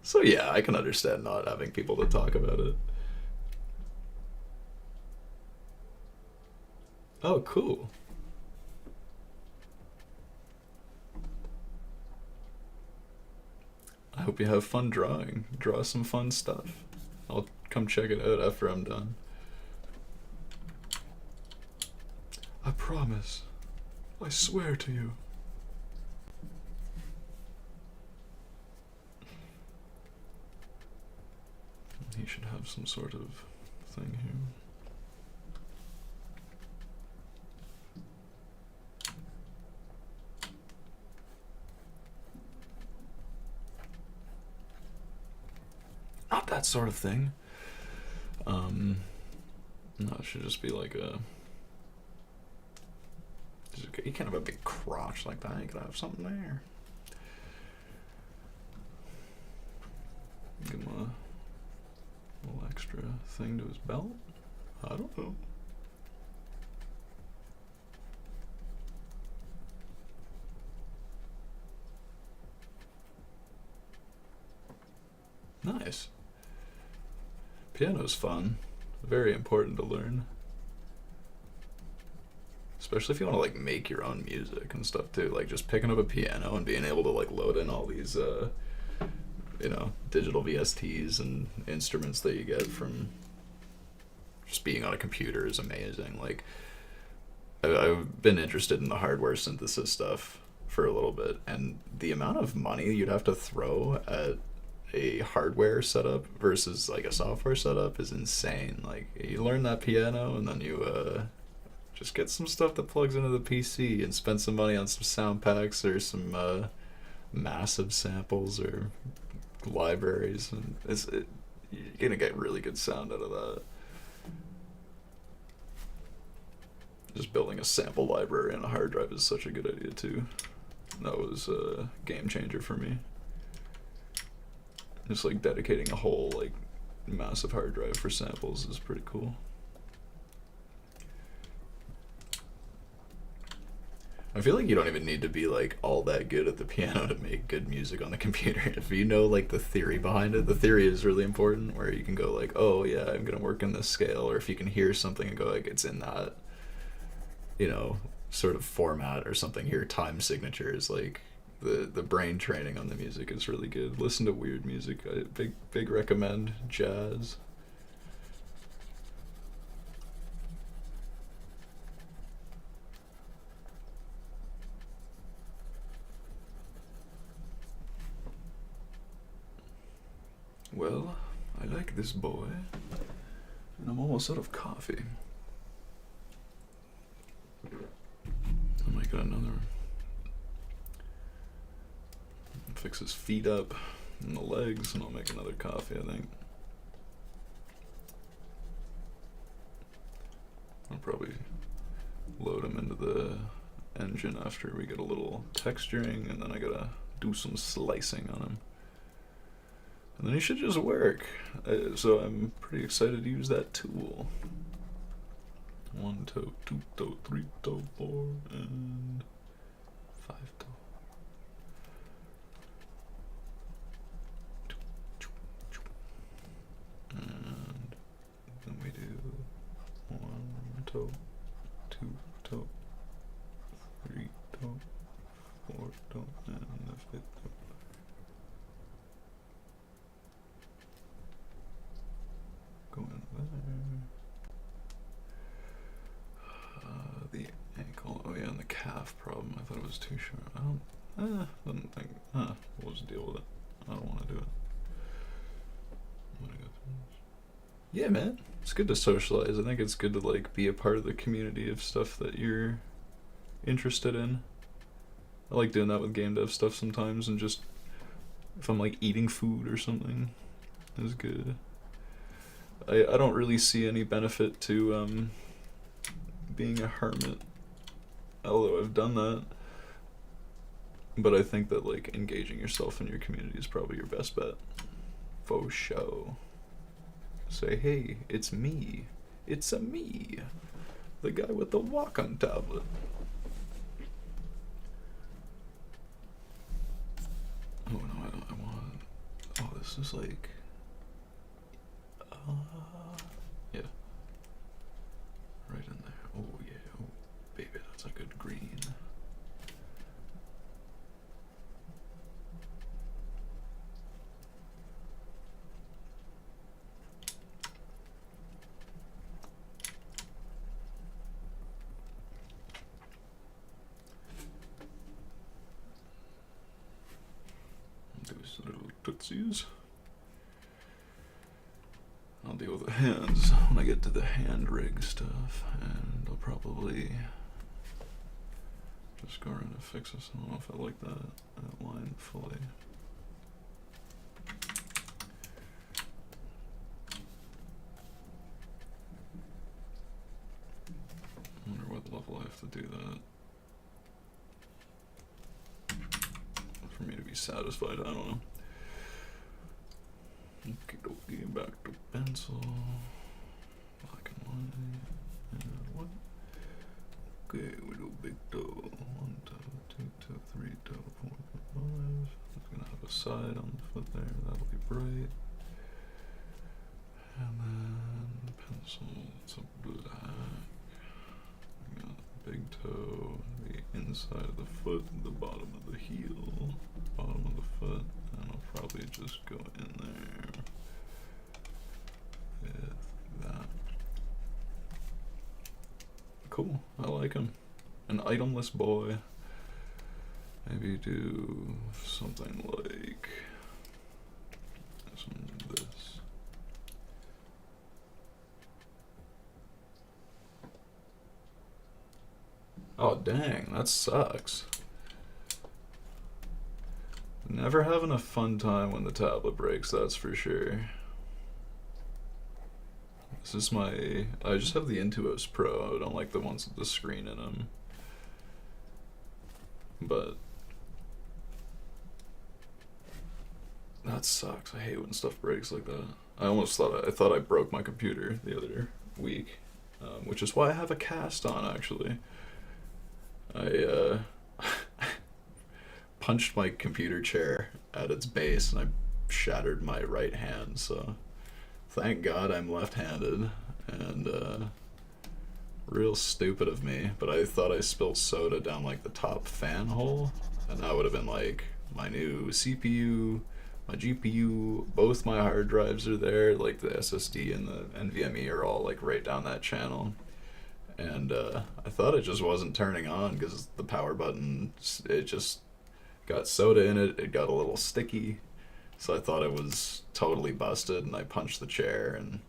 So yeah, I can understand not having people to talk about it. Oh, cool. I hope you have fun drawing. Draw some fun stuff. I'll come check it out after I'm done. I promise. I swear to you. He should have some sort of thing here. Not that sort of thing. No, it should just be like a. You can't have a big crotch like that. You gotta have something there. Give him a little extra. extra thing to his belt? I don't know. Nice. Piano's fun. Very important to learn. Especially if you want to like make your own music and stuff too. Like just picking up a piano and being able to like load in all these digital VSTs and instruments that you get from just being on a computer is amazing. Like I've been interested in the hardware synthesis stuff for a little bit, and the amount of money you'd have to throw at a hardware setup versus like a software setup is insane. Like you learn that piano and then you just get some stuff that plugs into the PC and spend some money on some sound packs or some massive samples or libraries, and you're gonna get really good sound out of that. Just building a sample library on a hard drive is such a good idea too. That was a game changer for me. Just like dedicating a whole like massive hard drive for samples is pretty cool. I feel like you don't even need to be like all that good at the piano to make good music on the computer. If you know like the theory behind it, the theory is really important, where you can go like, oh yeah, I'm gonna work in this scale, or if you can hear something and go like, it's in that, sort of format or something, hear time signatures. Like the brain training on the music is really good. Listen to weird music. I big recommend jazz. Well, I like this boy, and I'm almost out of coffee. I might get another. Fix his feet up and the legs, and I'll make another coffee, I think. I'll probably load him into the engine after we get a little texturing, and then I gotta do some slicing on him. And then he should just work. So I'm pretty excited to use that tool. 1 toe, 2 toe, 3 toe, 4, and 5 toe. And then we do 1 toe, 2 toe, 3 toe, 4 toe, and the 5th toe. Go in there. The ankle. Oh yeah, and the calf problem. I thought it was too short. Didn't think. We'll just deal with it. I don't want to do it. I'm gonna go through this. Yeah, man. It's good to socialize. I think it's good to like be a part of the community of stuff that you're interested in. I like doing that with game dev stuff sometimes, and just if I'm like eating food or something, is good. I don't really see any benefit to being a hermit, although I've done that. But I think that like engaging yourself in your community is probably your best bet. Faux show. Say, hey, it's me. It's a me. The guy with the Wacom tablet. Oh no, I don't. I want. Oh, this is like. Yeah. Right in there. Oh yeah. Oh, baby, that's a good green. Do some little tootsies. I'll deal with the hands when I get to the hand rig stuff, and I'll probably just go around and fix this. I don't know if I like that line fully. I wonder what level I have to do that for me to be satisfied. I don't know. Okay, okay, back to pencil. Black and white. And what? Okay, we do big toe. 1 toe, 2 toe, 3 toe, 4 toe, 5. It's gonna have a side on the foot there. That'll be bright. And then pencil, it's a black. We got the big toe, the inside of the foot, the bottom of the heel, bottom of the foot, and I'll probably just go in there with that. Cool, I like him. An itemless boy. Maybe do something like this. Oh dang, that sucks. Never having a fun time when the tablet breaks, that's for sure. This is my... I just have the Intuos Pro, I don't like the ones with the screen in them. But... that sucks, I hate when stuff breaks like that. I thought I broke my computer the other week, which is why I have a cast on actually. I punched my computer chair at its base and I shattered my right hand, so thank God I'm left-handed, and real stupid of me, but I thought I spilled soda down like the top fan hole, and that would have been like my new CPU, my GPU, both my hard drives are there, like the SSD and the NVMe are all like right down that channel. And I thought it just wasn't turning on because the power button, it just got soda in it, it got a little sticky, so I thought it was totally busted, and I punched the chair, and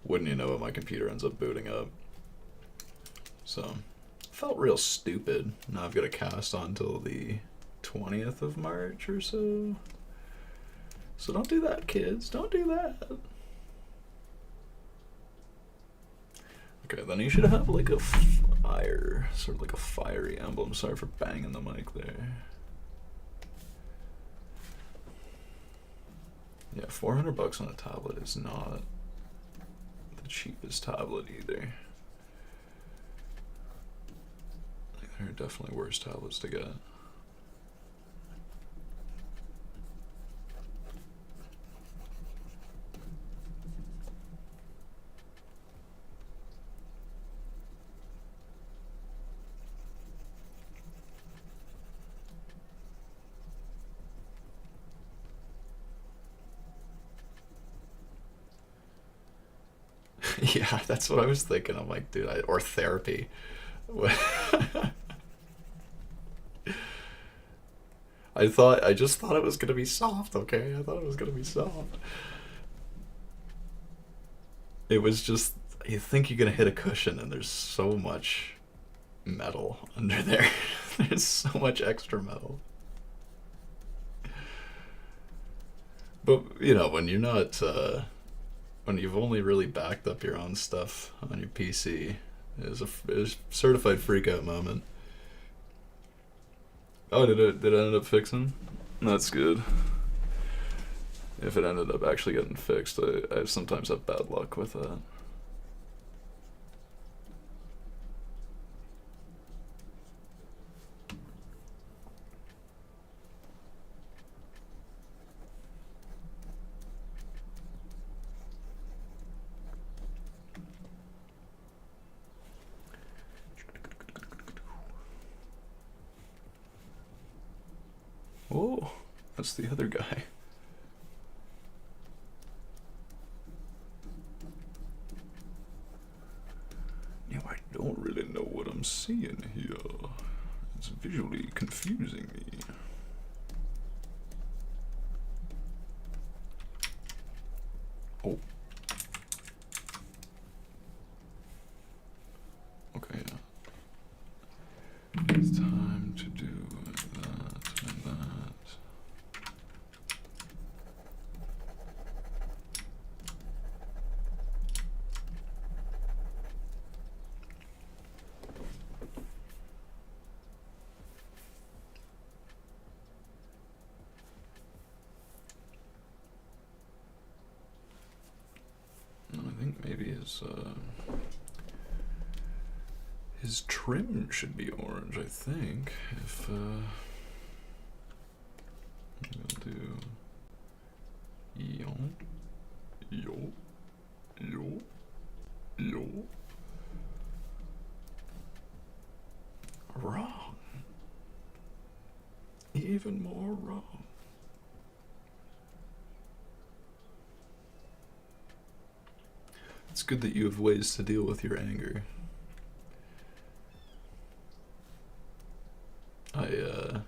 wouldn't you know it, my computer ends up booting up. So, felt real stupid. Now I've got a cast on till the 20th of March or so. So don't do that, kids, don't do that. Okay, then you should have like a fire, sort of like a fiery emblem. Sorry for banging the mic there. Yeah, $400 on a tablet is not the cheapest tablet either. There are definitely worse tablets to get. Yeah, that's what I was thinking. I'm like, dude, or therapy. I just thought it was gonna be soft, okay? I thought it was gonna be soft. It was just, you think you're gonna hit a cushion and there's so much metal under there. There's so much extra metal. But, you know, when you're not, when you've only really backed up your own stuff on your PC, it was a certified freakout moment. Oh, did it end up fixing? That's good. If it ended up actually getting fixed, I sometimes have bad luck with that. Oh, that's the other guy. Now I don't really know what I'm seeing here. It's visually confusing me. Oh. Okay, yeah. It's time to do that and that. think maybe his trim should be orange, I think. If we'll do yo, yo, yo, yo. Wrong. Even more wrong. It's good that you have ways to deal with your anger. I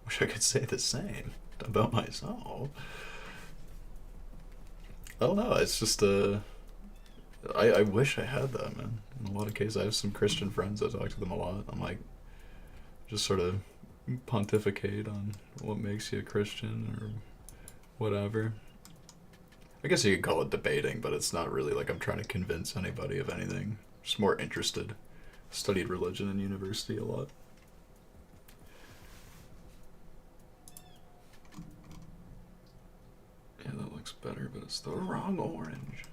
wish I could say the same about myself. I don't know, it's just I wish I had that, man. In a lot of cases, I have some Christian friends, I talk to them a lot. I'm like, just sort of pontificate on what makes you a Christian or whatever. I guess you could call it debating, but it's not really like I'm trying to convince anybody of anything. Just more interested. Studied religion in university a lot. Yeah, that looks better, but it's the wrong orange.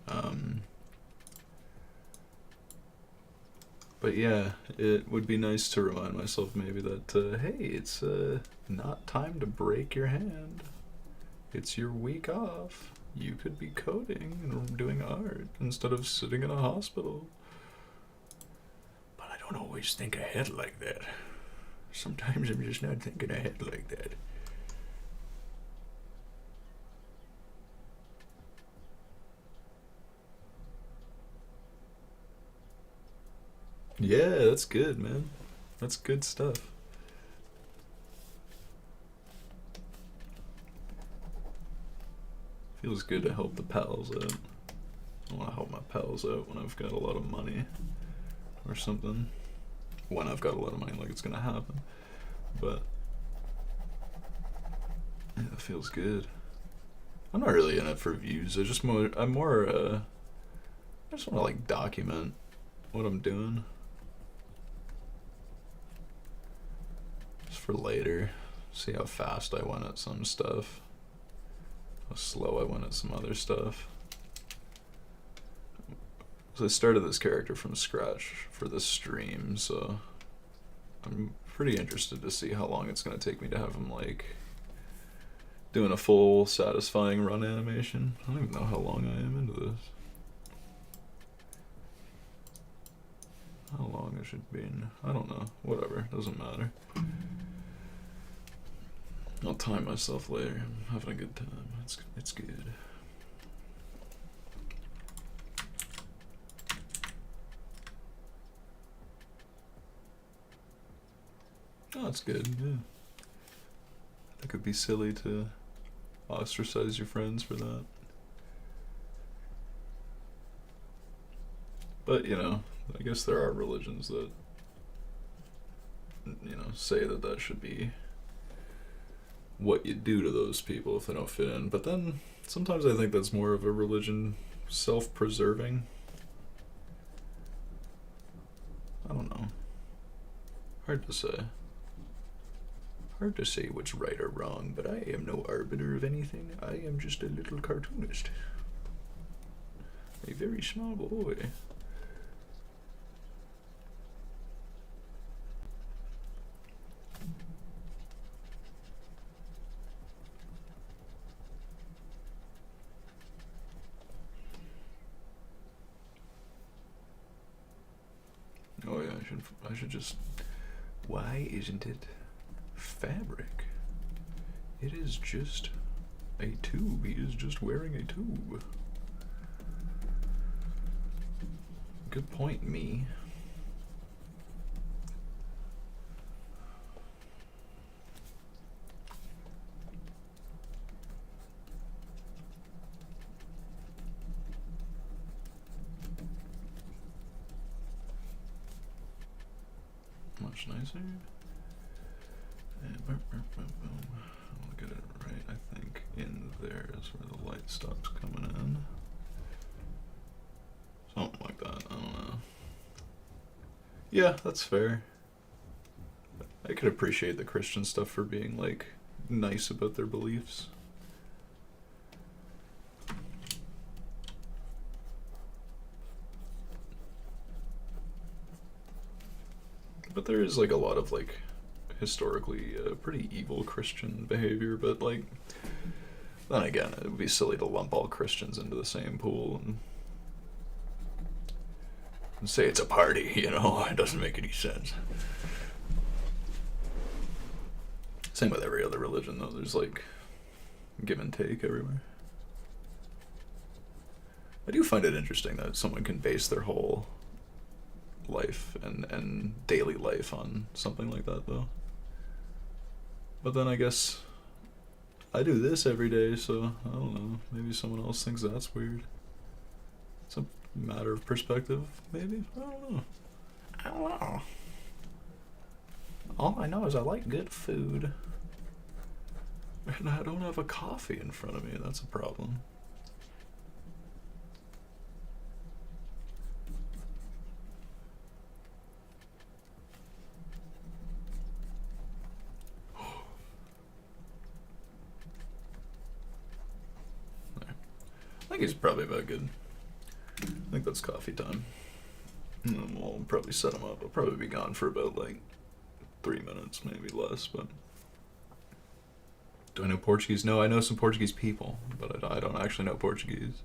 But yeah, it would be nice to remind myself maybe that, hey, it's not time to break your hand. It's your week off. You could be coding and doing art instead of sitting in a hospital. But I don't always think ahead like that. Sometimes I'm just not thinking ahead like that. Yeah, that's good, man. That's good stuff. Feels good to help the pals out. I want to help my pals out when I've got a lot of money or something. When I've got a lot of money, like it's gonna happen. But yeah, it feels good. I'm not really in it for views. I just more. I just want to like document what I'm doing. Just for later. See how fast I went at some stuff. How slow I went at some other stuff. So I started this character from scratch for this stream, so I'm pretty interested to see how long it's going to take me to have him like doing a full satisfying run animation. I don't even know how long I am into this. How long it should be. I don't know. Whatever. Doesn't matter. I'll time myself later. I'm having a good time. It's good. Oh, that's good. Yeah. It could be silly to ostracize your friends for that. But, you know, I guess there are religions that, you know, say that that should be what you do to those people if they don't fit in. But then sometimes I think that's more of a religion self-preserving. I don't know. Hard to say. Hard to say what's right or wrong, but I am no arbiter of anything. I am just a little cartoonist. A very small boy. Oh yeah, I should just... Why isn't it fabric? It is just a tube. He is just wearing a tube. Good point, me. Much nicer. And I'll get it right, I think. In there is where the light stops coming in. Something like that, I don't know. Yeah, that's fair. I could appreciate the Christian stuff for being, like, nice about their beliefs. But there is like a lot of like historically pretty evil Christian behavior, but like then again, it would be silly to lump all Christians into the same pool and say it's a party, you know? It doesn't make any sense. Same with every other religion, though. There's like give and take everywhere. I do find it interesting that someone can base their whole life and daily life on something like that, though. But then I guess I do this every day, so I don't know. Maybe someone else thinks that's weird. It's a matter of perspective, maybe? I don't know. I don't know. All I know is I like good food. And I don't have a coffee in front of me, that's a problem. I think it's probably about good. I think that's coffee time. And then we'll probably set him up. I'll probably be gone for about like 3 minutes, maybe less, but... Do I know Portuguese? No, I know some Portuguese people, but I don't actually know Portuguese.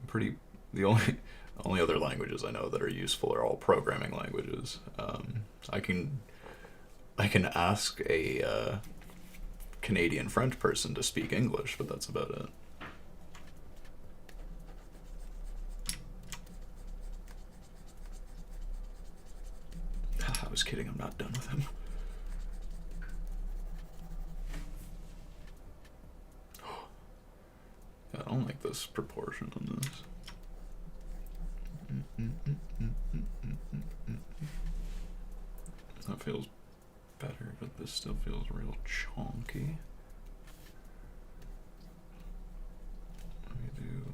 I'm pretty... The only other languages I know that are useful are all programming languages. I can ask a Canadian French person to speak English, but that's about it. I was kidding, I'm not done with him. I don't like this proportion on this. That feels better, but this still feels real chonky. Let me do...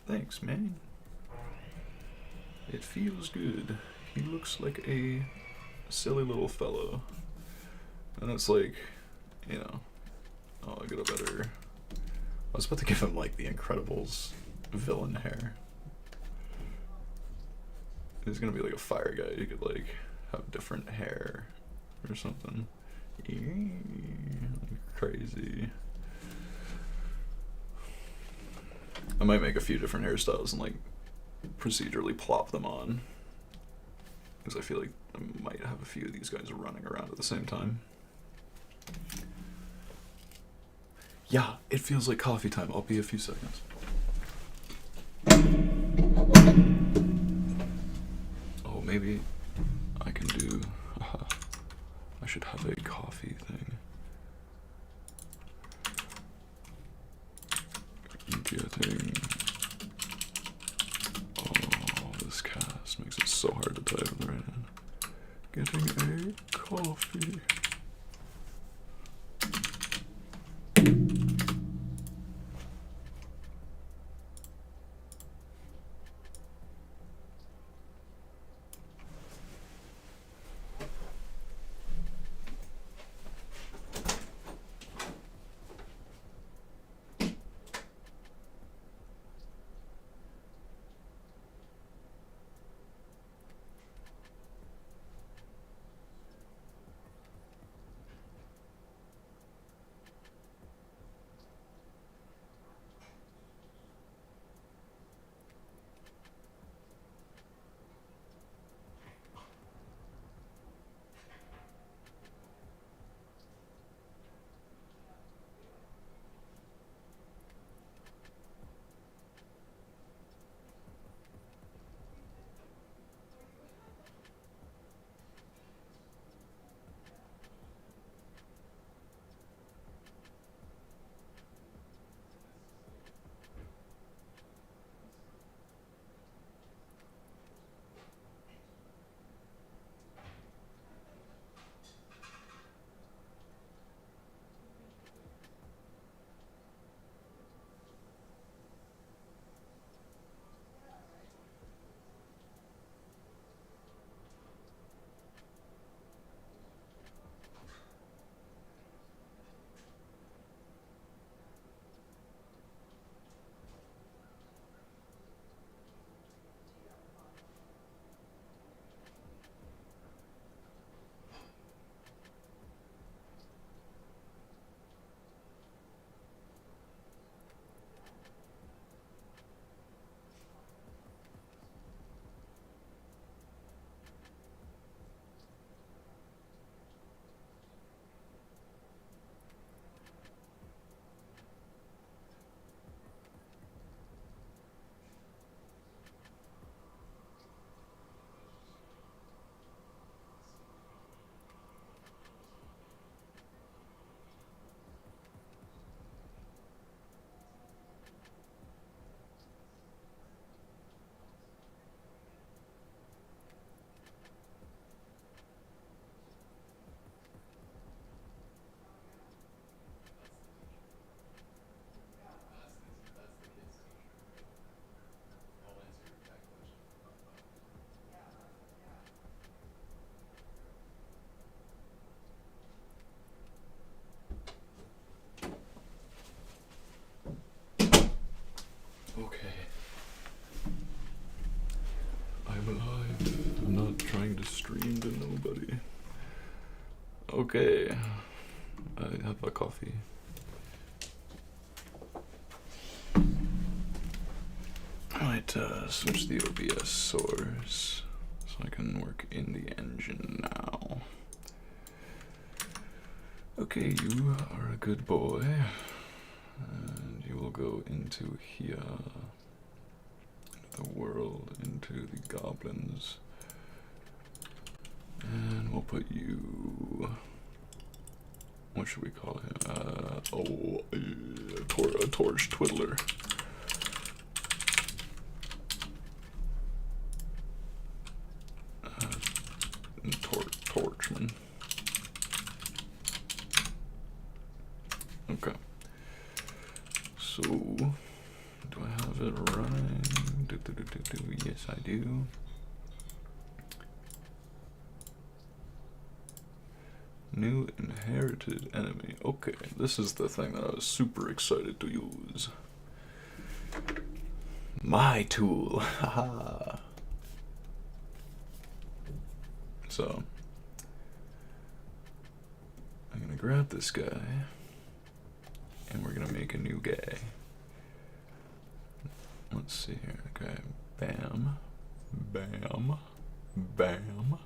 Thanks, man. It feels good. He looks like a silly little fellow. And it's like, you know, oh, I got a better... I was about to give him like the Incredibles villain hair. He's gonna be like a fire guy. You could like have different hair or something. Crazy. I might make a few different hairstyles and like procedurally plop them on, because I feel like I might have a few of these guys running around at the same time. Yeah, it feels like coffee time. I'll be a few seconds. Oh, maybe I can do... I should have a coffee thing. Getting... Oh, this cast makes it so hard to type in the right hand. Getting a coffee. Okay. I have a coffee. I might switch the OBS source so I can work in the engine now. Okay, you are a good boy. And you will go into here. The world, into the goblins. And we'll put you... What should we call him? A torch twiddler. Torchman. Okay. So, do I have it running? Yes, I do. New inherited enemy. Okay, this is the thing that I was super excited to use. My tool. Haha. So, I'm gonna grab this guy, and we're gonna make a new guy. Let's see here. Okay, bam, bam, bam,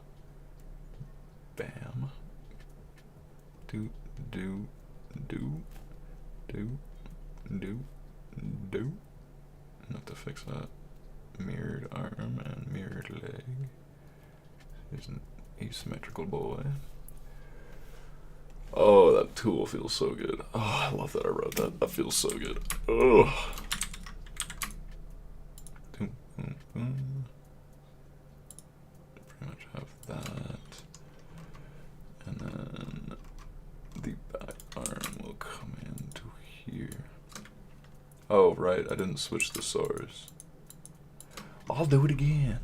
bam. Do. I have to fix that. Mirrored arm and mirrored leg. Here's an asymmetrical boy. Oh, that tool feels so good. Oh, I love that I wrote that. That feels so good. Oh. Pretty much have that. And then the back arm will come into here. Oh, right, I didn't switch the source. I'll do it again.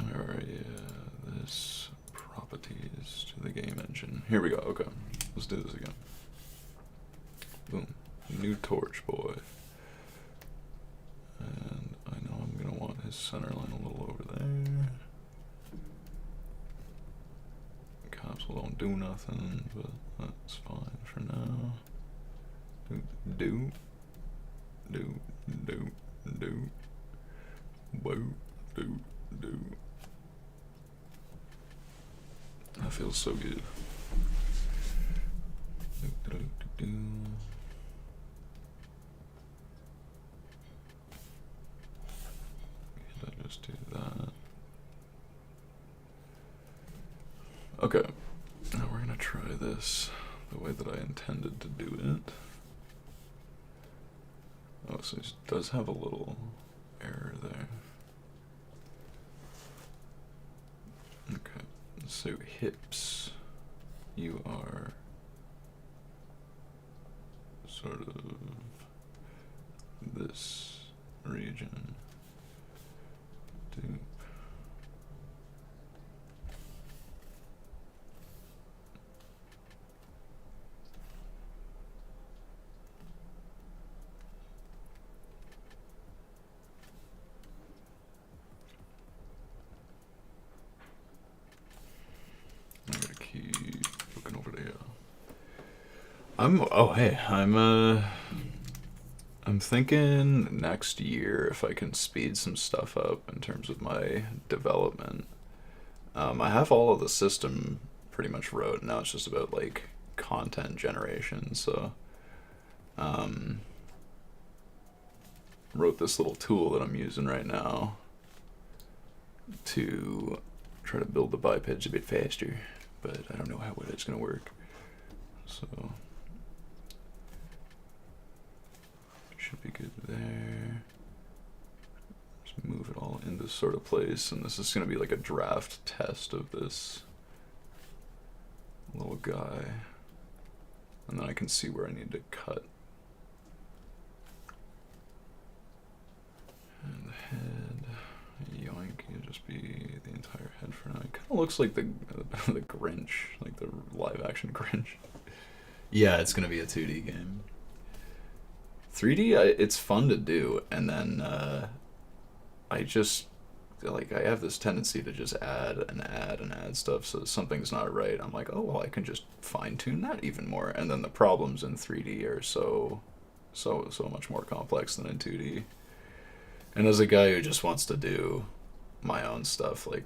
Alright, yeah, this properties to the game engine. Here we go, okay. Let's do this again. Boom. New torch boy. And I know I'm gonna want his center line a little over there. Capsule don't do nothing, but that's fine for now. Do. Whoa, do. That feels so good. Did I just do that? Okay, now we're gonna try this the way that I intended to do it. Oh, so it does have a little error there. Okay, so hips, you are sort of this region. Dupe. I gotta keep looking over there. I'm thinking next year if I can speed some stuff up in terms of my development. I have all of the system pretty much wrote. Now it's just about like content generation. So, wrote this little tool that I'm using right now to try to build the bipeds a bit faster, but I don't know how well it's gonna work. So. Should be good there. Just move it all in this sort of place, and this is going to be like a draft test of this little guy. And then I can see where I need to cut. And the head, yoink, it'll just be the entire head for now. It kind of looks like the Grinch, like the live action Grinch. Yeah, it's going to be a 2D game. 3D, it's fun to do, and then I just like I have this tendency to just add and add and add stuff. So if something's not right, I'm like, oh well, I can just fine tune that even more. And then the problems in 3D are so much more complex than in 2D. And as a guy who just wants to do my own stuff, like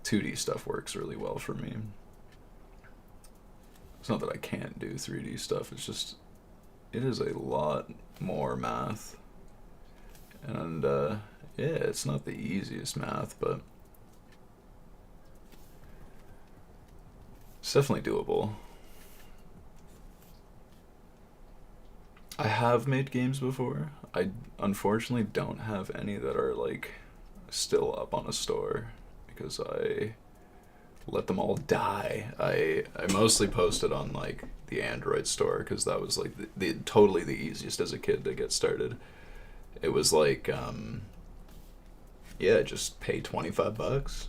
2D stuff works really well for me. It's not that I can't do 3D stuff. It's just it is a lot more math, and yeah, it's not the easiest math, but it's definitely doable. I have made games before. I unfortunately don't have any that are like still up on a store because I let them all die. I mostly posted on like the Android store because that was like the totally the easiest as a kid to get started. It was like yeah, just pay $25,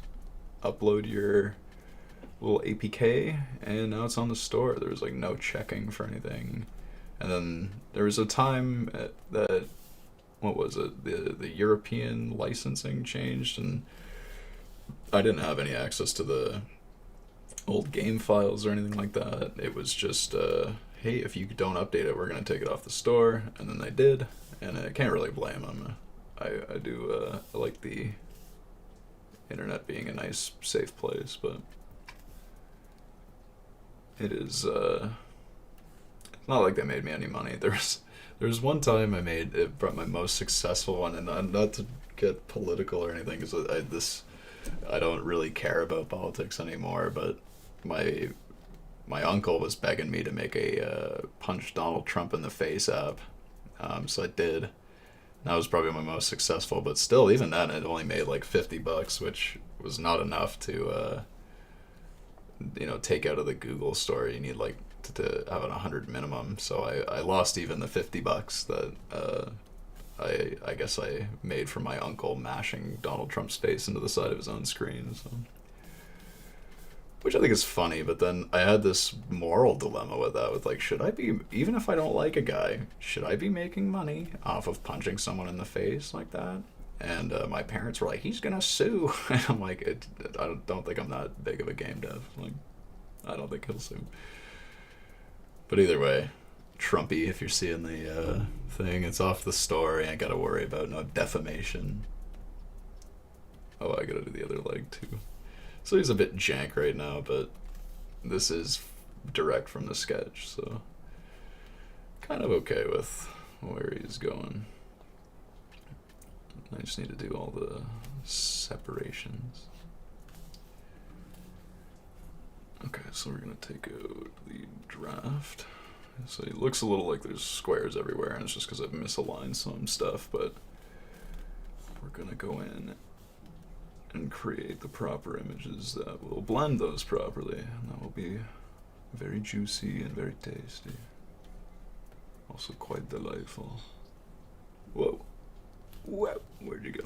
upload your little APK, and now it's on the store. There was like no checking for anything. And then there was a time that what was it? The European licensing changed, and I didn't have any access to the old game files or anything like that. It was just, hey, if you don't update it, we're gonna take it off the store, and then they did, and I can't really blame them. I do I like the internet being a nice, safe place, but it is it's not like they made me any money. There was one time I made it, my most successful one, and not to get political or anything, because I don't really care about politics anymore, but my my uncle was begging me to make a punch Donald Trump in the face app, so I did. That was probably my most successful, but still, even then, it only made like $50, which was not enough to take out of the Google store. You need like to have an 100 minimum. So I lost even the $50 that I guess I made from my uncle mashing Donald Trump's face into the side of his own screen. So. Which I think is funny, but then I had this moral dilemma with that. With like, should I be, even if I don't like a guy, should I be making money off of punching someone in the face like that? And my parents were like, he's gonna sue. And I'm like, I don't think I'm that big of a game dev. Like, I don't think he'll sue. But either way, Trumpy, if you're seeing the thing, it's off the store. You ain't gotta worry about no defamation. Oh, I gotta do the other leg too. So he's a bit jank right now, but this is direct from the sketch, so kind of okay with where he's going. I just need to do all the separations. Okay, so we're gonna take out the draft. So it looks a little like there's squares everywhere, and it's just because I've misaligned some stuff, but we're gonna go in and create the proper images that will blend those properly, and that will be very juicy and very tasty. Also quite delightful. Whoa. Whoa, where'd you go?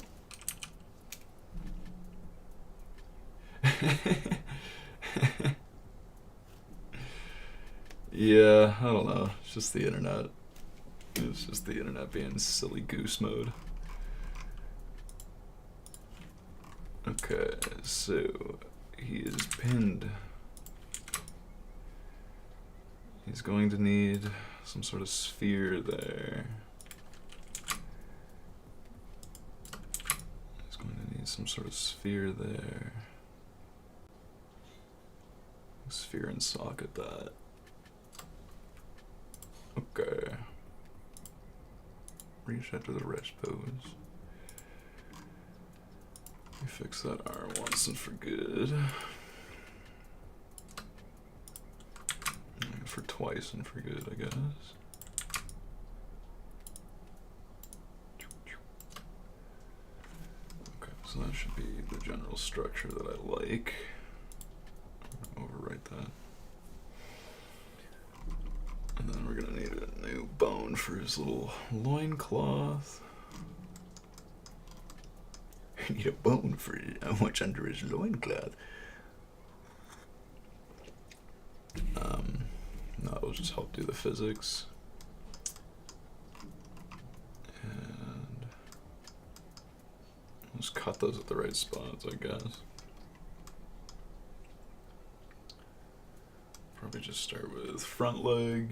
Yeah, I don't know. It's just the internet. It's just the internet being silly goose mode. Okay, so he is pinned. He's going to need some sort of sphere there. He's going to need some sort of sphere there. Sphere and socket that. Okay. Reach after the rest pose. We fix that R once and for good. For twice and for good, I guess. Okay, so that should be the general structure that I like. I'm gonna overwrite that. And then we're gonna need a new bone for his little loincloth. I need a bone for what's under his loincloth. No, it'll just help do the physics. And we'll Just cut those at the right spots, I guess. Probably just start with front leg,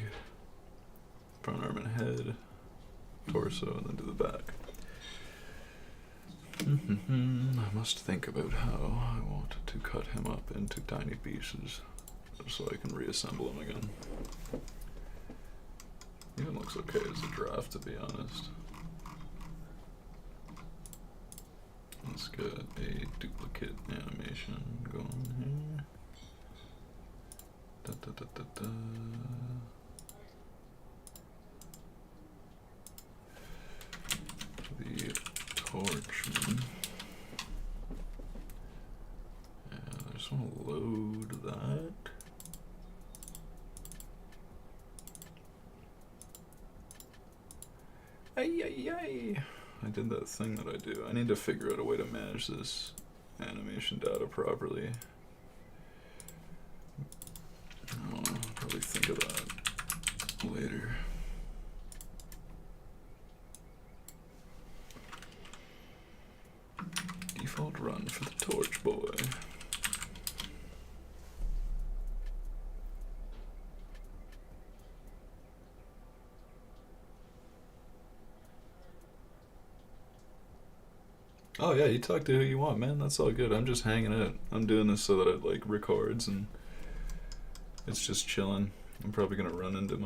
front arm and head, torso, and then to the back. I must think about how I want to cut him up into tiny pieces so I can reassemble him again. Even looks okay as a draft, to be honest. Let's get a duplicate animation going here. Da, da, da, da, da. The Torchman. And I just want to load that. Ay, ay, ay. I did that thing that I do. I need to figure out a way to manage this animation data properly. I'll probably think of that later. Default run for the Torch Boy. Oh yeah, you talk to who you want, man. That's all good. I'm just hanging out. I'm doing this so that it like records and it's just chilling. I'm probably gonna run into a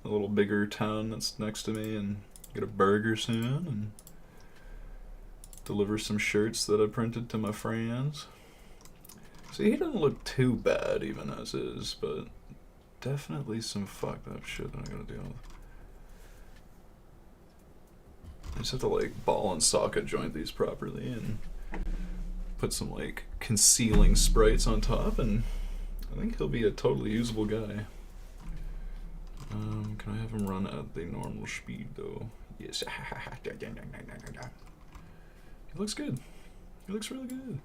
little bigger town that's next to me and get a burger soon and deliver some shirts that I printed to my friends. See, he doesn't look too bad even as is, but definitely some fucked up shit that I gotta deal with. I just have to like ball and socket joint these properly and put some like concealing sprites on top, and I think he'll be a totally usable guy. Can I have him run at the normal speed though? Yes. He looks good. He looks really good.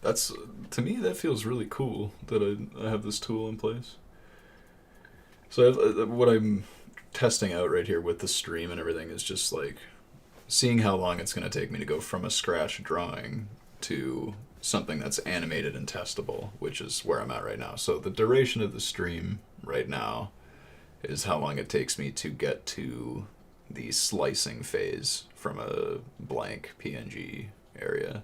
That's, to me, that feels really cool that I have this tool in place. So what I'm testing out right here with the stream and everything is just like seeing how long it's going to take me to go from a scratch drawing to something that's animated and testable, which is where I'm at right now. So the duration of the stream right now is how long it takes me to get to the slicing phase from a blank PNG area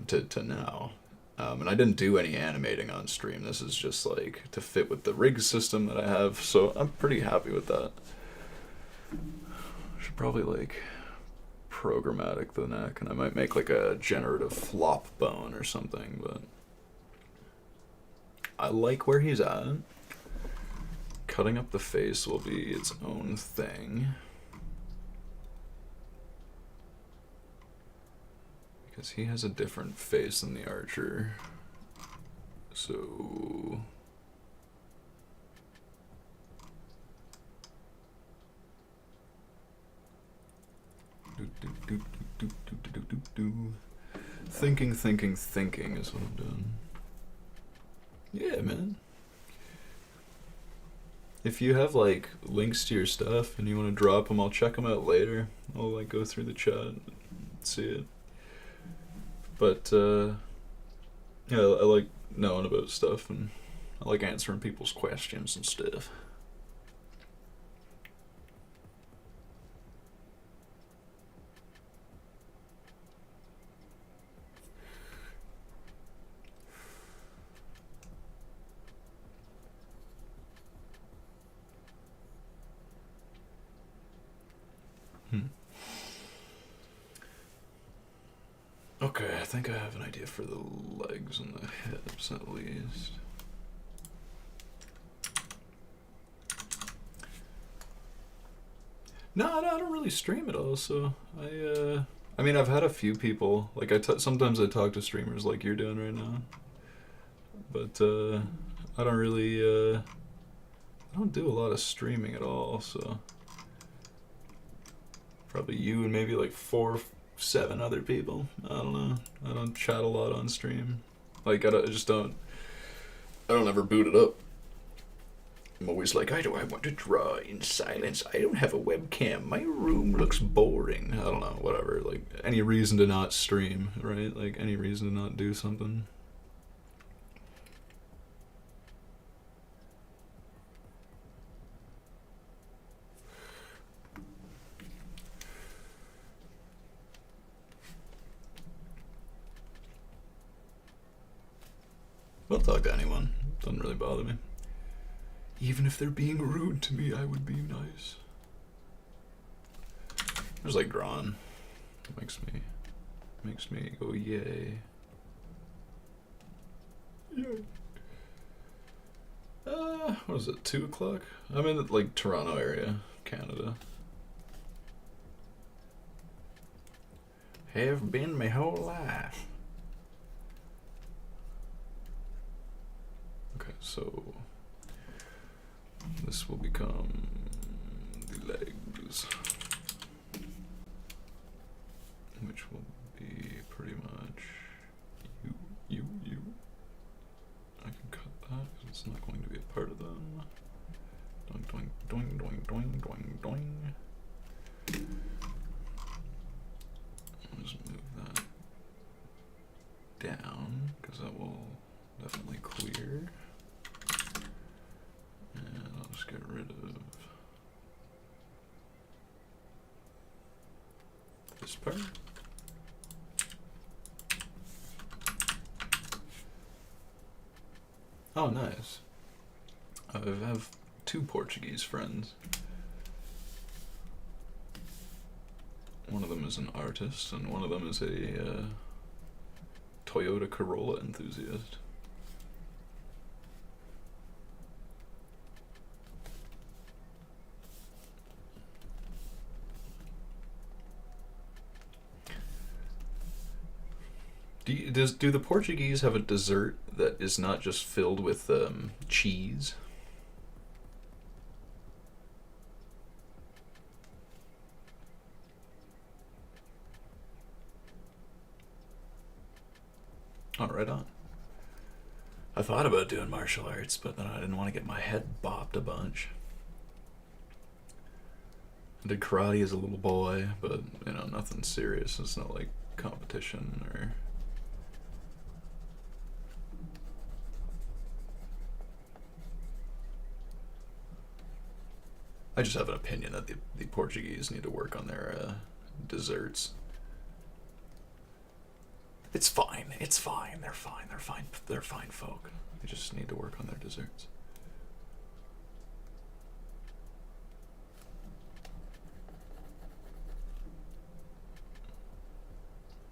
to now. And I didn't do any animating on stream. This is just like to fit with the rig system that I have, so I'm pretty happy with that. Should probably like programmatic the neck, and I might make like a generative flop bone or something, but I like where he's at. Cutting up the face will be its own thing, because he has a different face than the archer. So thinking is what I'm doing. Yeah, man. If you have like links to your stuff and you want to drop them, I'll check them out later. I'll like go through the chat and see it. But yeah, I like knowing about stuff, and I like answering people's questions and stuff. Okay, I think I have an idea for the legs and the hips at least. No, I don't really stream at all, so I mean, I've had a few people, like sometimes I talk to streamers like you're doing right now, but I don't really, I don't do a lot of streaming at all, so probably you and maybe like 7 other people. I don't know. I don't chat a lot on stream. Like I don't ever boot it up. I'm always like, I want to draw in silence. I don't have a webcam. My room looks boring. I don't know, whatever. Like, any reason to not stream, right? Like, any reason to not do something. I'll talk to anyone. Doesn't really bother me. Even if they're being rude to me, I would be nice. I just like drawing. It makes me go yay. Yay. What is it, 2 o'clock? I'm in like Toronto area, Canada. Have been my whole life. Okay, so this will become the legs, which will be pretty much you. I can cut that because it's not going to be a part of them. Doing, doing, doing, doing, doing, doing, doing. I'll just move that down because that will definitely clear. And I'll just get rid of this part. Oh, nice. I have 2 Portuguese friends. One of them is an artist, and one of them is a Toyota Corolla enthusiast. Do the Portuguese have a dessert that is not just filled with cheese? Oh, right on. I thought about doing martial arts, but then I didn't want to get my head bopped a bunch. I did karate as a little boy, but, you know, nothing serious. It's not like competition or... I just have an opinion that the Portuguese need to work on their desserts. It's fine. It's fine. They're fine. They're fine. They're fine folk. They just need to work on their desserts.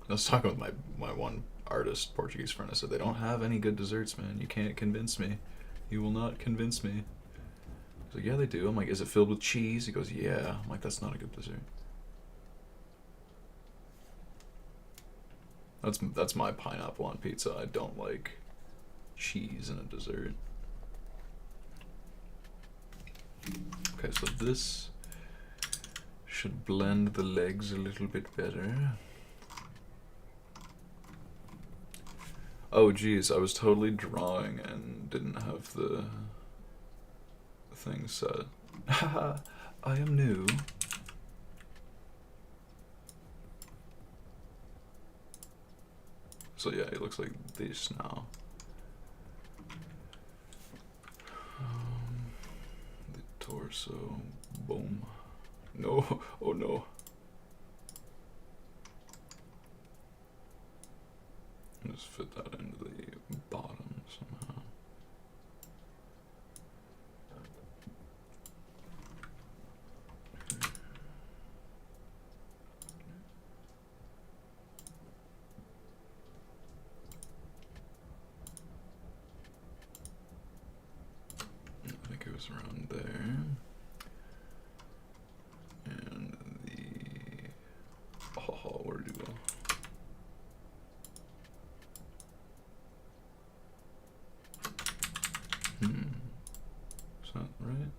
I was talking with my one artist, Portuguese friend. I said, they don't have any good desserts, man. You can't convince me. You will not convince me. He's like, yeah, they do. I'm like, is it filled with cheese? He goes, yeah. I'm like, that's not a good dessert. That's my pineapple on pizza. I don't like cheese in a dessert. Okay, so this should blend the legs a little bit better. Oh geez, I was totally drawing and didn't have the thing set. Haha, I am new. So yeah, it looks like this now. The torso, boom. No, oh no. Just fit that into the bottom somehow. I think it was around there. And the... Oh, where'd you go? Is that right?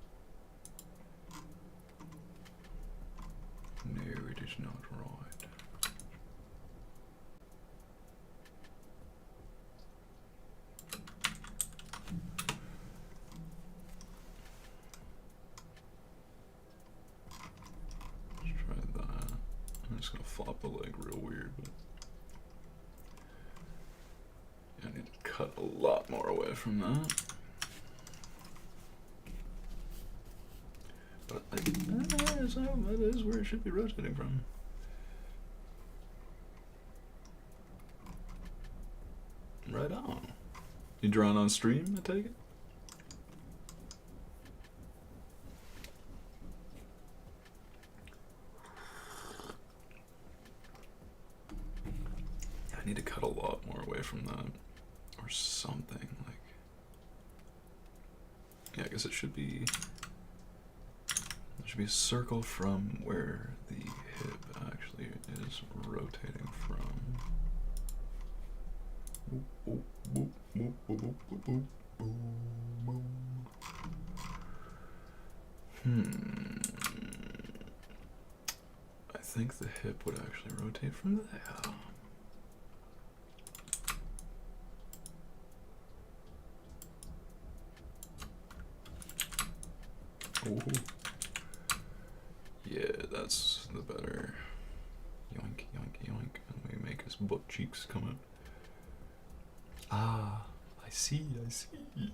No, it is not right. lot more away from that. But that is where it should be rotating from. Right on. You drawing on stream, I take it? I need to cut a lot more away from that. Or something, like... Yeah, I guess it should be... There should be a circle from where the hip actually is rotating from. I think the hip would actually rotate from there. Ooh. Yeah, that's the better. Yoink, yoink, yoink. And we make his butt cheeks come out. Ah, I see, I see.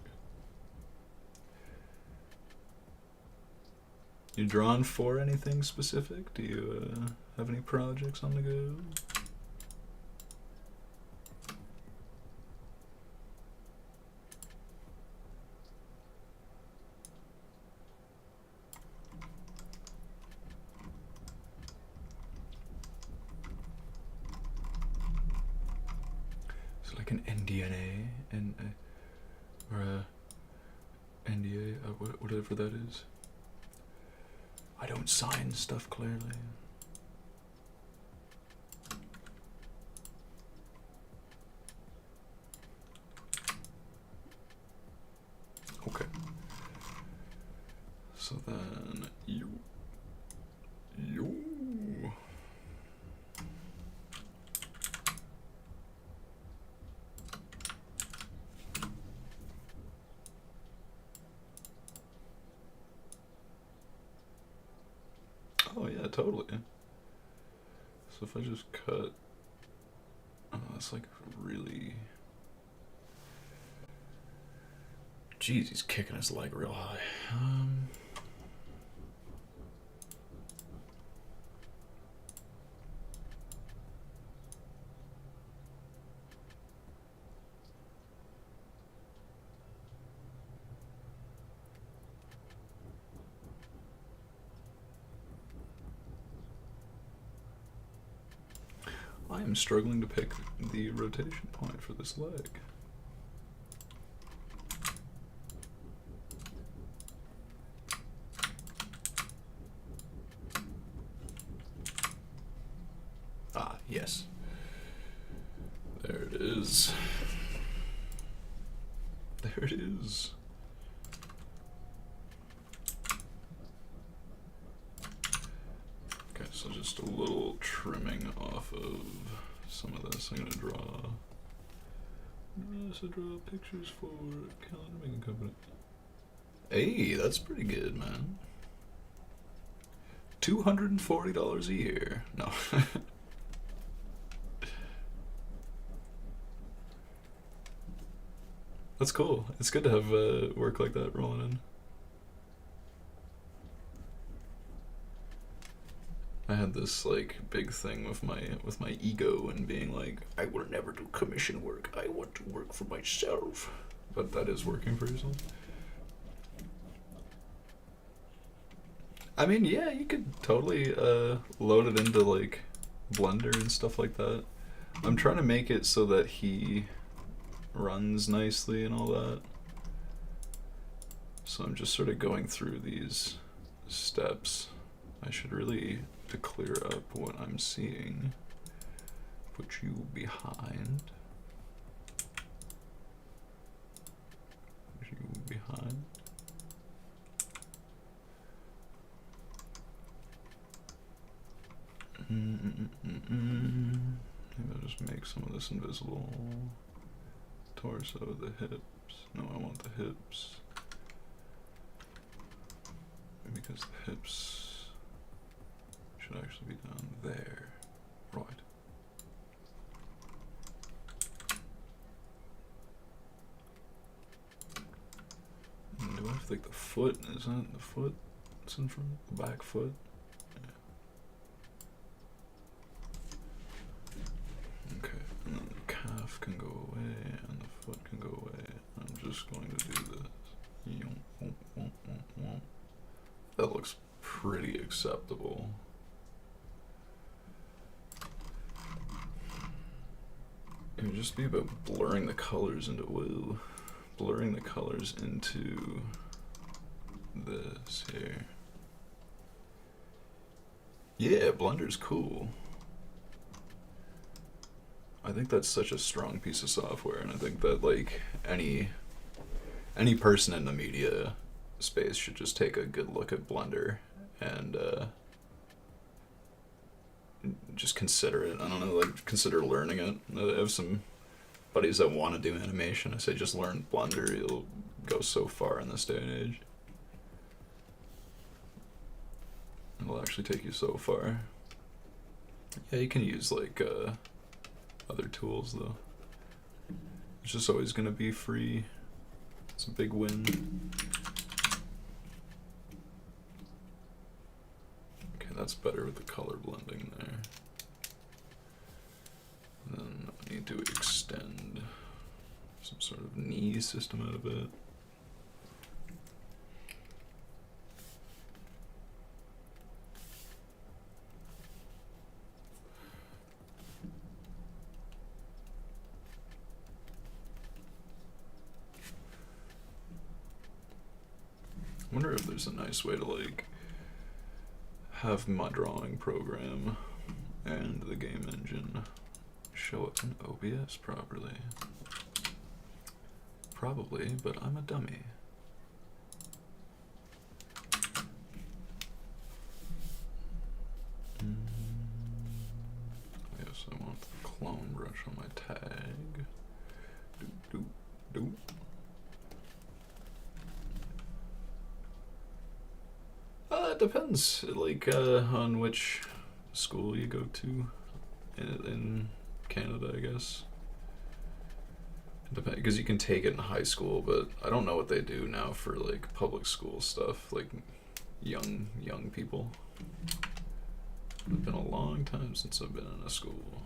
You drawn for anything specific? Do you have any projects on the go? Like an NDNA and or a NDA, whatever that is. I don't sign stuff clearly. Okay. So then you. Oh yeah, totally. So if I just cut, oh, that's like really. Jeez, he's kicking his leg real high. I am struggling to pick the rotation point for this leg. Ah, yes. There it is. There it is. Okay, so just a little trimming off of some of this. I'm gonna draw pictures for Calendar Making Company. Hey, that's pretty good, man. $240 a year. No. That's cool. It's good to have work like that rolling in. I had this like big thing with my ego and being like, I will never do commission work. I want to work for myself. But that is working for yourself. I mean, yeah, you could totally load it into like Blender and stuff like that. I'm trying to make it so that he runs nicely and all that. So I'm just sort of going through these steps. I should really, to clear up what I'm seeing, put you behind. Put you behind. Maybe I'll just make some of this invisible. Torso, the hips. No, I want the hips. Because the hips should actually be down there. Right. with like the foot, isn't it? The foot, it's in front, the back foot. Yeah. Okay, and then the calf can go away, and the foot can go away. I'm just going to do this. That looks pretty acceptable. It would just be about blurring the colors into blurring the colors into this here. Yeah, Blender's cool. I think that's such a strong piece of software, and I think that like any person in the media space should just take a good look at Blender and just consider it. I don't know, like consider learning it. I have some buddies that want to do animation. I say just learn Blender. You'll go so far in this day and age. It'll actually take you so far. Yeah, you can use like other tools though. It's just always gonna be free. It's a big win. Okay, that's better with the color blending there. And then I need to extend some sort of knee system out of it. I wonder if there's a nice way to like have my drawing program and the game engine show up in OBS properly. Probably, but I'm a dummy. Yes, I want the clone brush on my tag. Do. It depends, like, on which school you go to in Canada, I guess. Because you can take it in high school, but I don't know what they do now for, like, public school stuff, like, young people. It's been a long time since I've been in a school.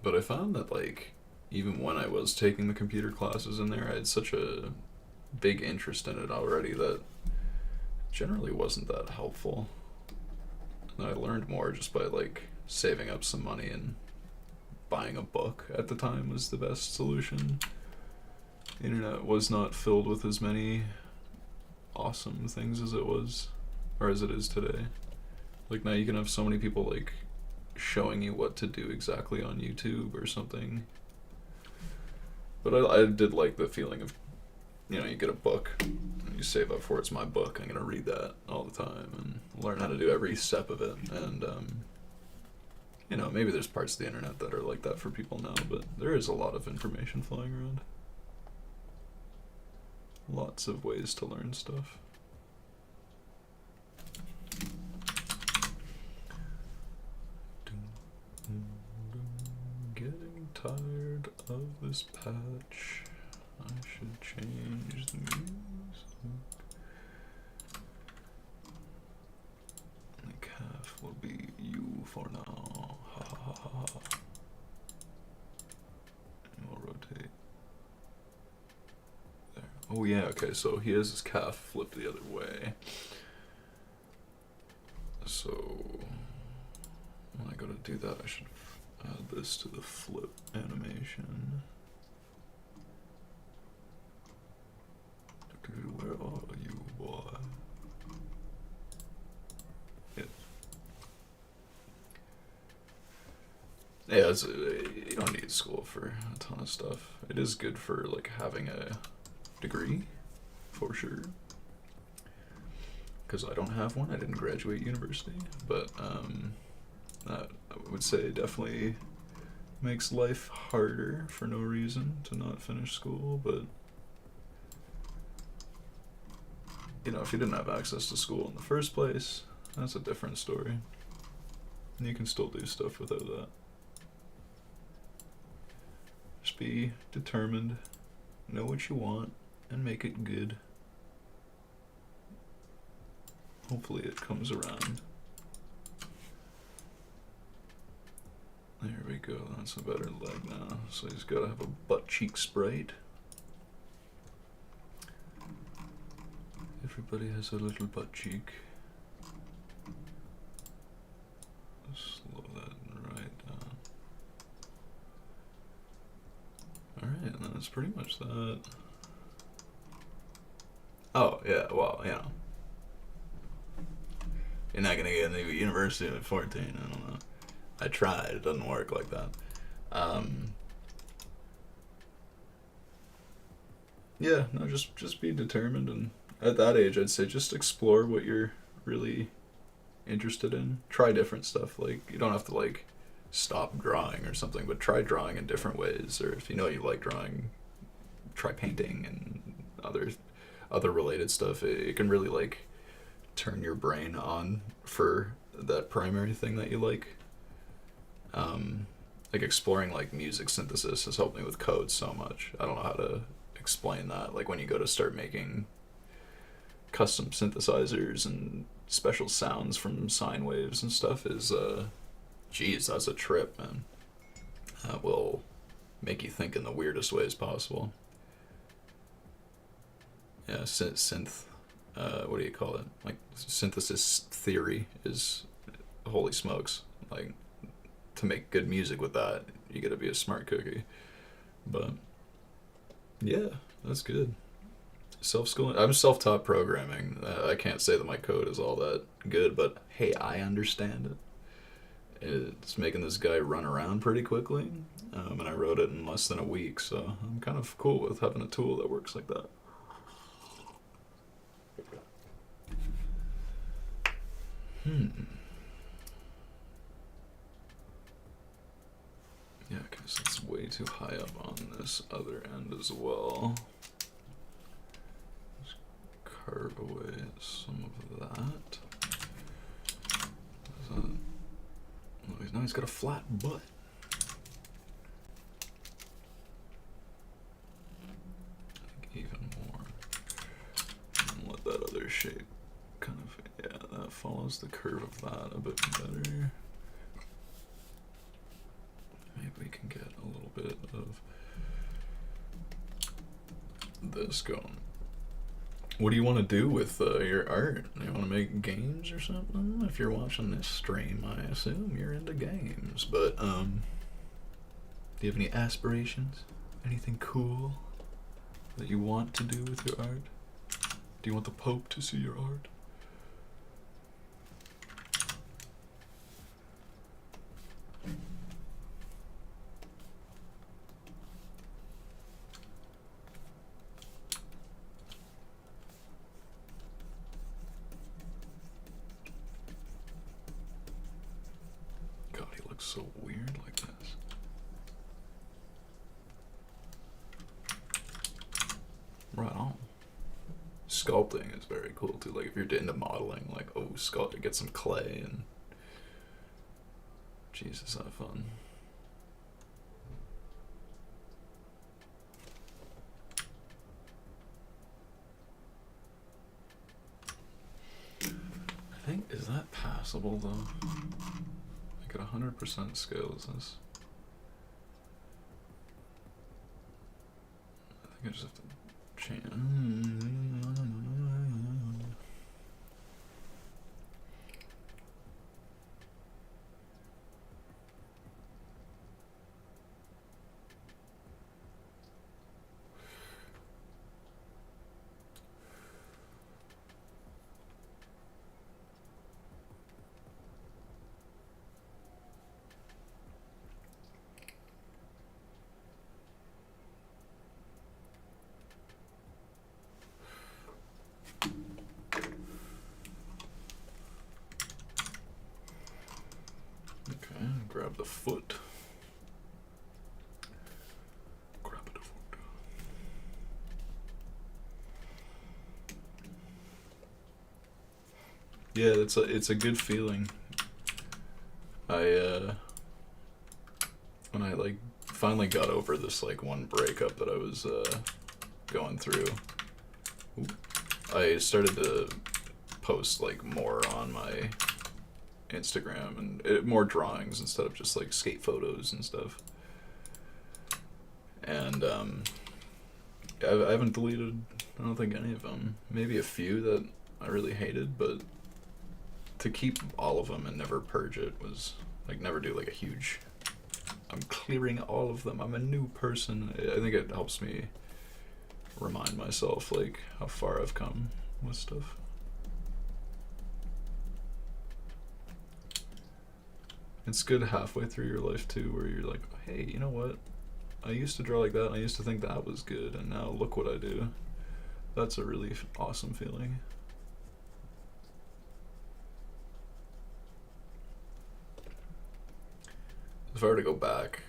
But I found that, like, even when I was taking the computer classes in there, I had such a big interest in it already that it generally wasn't that helpful. And I learned more just by like saving up some money and buying a book at the time was the best solution. The internet was not filled with as many awesome things as it was, or as it is today. Like now you can have so many people like showing you what to do exactly on YouTube or something. But I did like the feeling of, you know, you get a book, and you save up for it's my book, I'm gonna read that all the time and learn how to do every step of it. And, you know, maybe there's parts of the internet that are like that for people now, but there is a lot of information flying around. Lots of ways to learn stuff. Getting tired of this patch. I should change the music. The calf will be you for now. Ha ha ha ha. And we'll rotate. There. Oh yeah, okay, so he has his calf flipped the other way. So when I go to do that, I should add this to the flip animation. Where are you, boy? Yeah. Yeah, you don't need school for a ton of stuff. It is good for like having a degree, for sure. Because I don't have one. I didn't graduate university, but that I would say definitely makes life harder for no reason to not finish school. But you know, if you didn't have access to school in the first place, that's a different story. And you can still do stuff without that. Just be determined, know what you want, and make it good. Hopefully it comes around. There we go, that's a better leg now. So he's gotta have a butt cheek sprite. Everybody has a little butt cheek. Slow that right down. Alright, and that's pretty much that. Oh, yeah, well, you know. You're not gonna get into university at 14, I don't know. I tried, it doesn't work like that. Yeah, no, just be determined, and at that age, I'd say just explore what you're really interested in. Try different stuff. Like, you don't have to, like, stop drawing or something, but try drawing in different ways. Or if you know you like drawing, try painting and other related stuff. It can really, like, turn your brain on for that primary thing that you like. Like, exploring, like, music synthesis has helped me with code so much. I don't know how to explain that. Like, when you go to start making custom synthesizers and special sounds from sine waves and stuff is, geez, that's a trip, man. That will make you think in the weirdest ways possible. Yeah, synth, what do you call it? Like, synthesis theory is, holy smokes. Like, to make good music with that, you gotta be a smart cookie. But, yeah, that's good. Self-schooling. I'm self-taught programming. I can't say that my code is all that good, but hey, I understand it. It's making this guy run around pretty quickly, and I wrote it in less than a week, so I'm kind of cool with having a tool that works like that. Yeah, because it's way too high up on this other end as well. Just carve away some of that. Now he's got a flat butt. Even more. And let that other shape kind of, yeah, that follows the curve of that a bit better. Maybe we can get a little bit of this going. What do you want to do with your art? You want to make games or something? If you're watching this stream, I assume you're into games. But, do you have any aspirations? Anything cool that you want to do with your art? Do you want the Pope to see your art? God, he looks so weird like this. Right on. Sculpting is very cool too. Like, if you're into modeling, like, oh, sculpt, get some clay and Jesus, have fun. I think, is that passable though? Like at 100% scale, is this? I think I just have to change. Grab the foot. Grab the foot. Yeah, it's a good feeling. When I like finally got over this like one breakup that I was going through. I started to post like more on my Instagram and more drawings instead of just like skate photos and stuff. And I haven't deleted, I don't think, any of them. Maybe a few that I really hated, but to keep all of them and never purge it was like, never do like a huge, I'm clearing all of them, I'm a new person. I think it helps me remind myself like how far I've come with stuff. It's good halfway through your life too, where you're like, hey, you know what? I used to draw like that, and I used to think that was good, and now look what I do. That's a really awesome feeling. If I were to go back,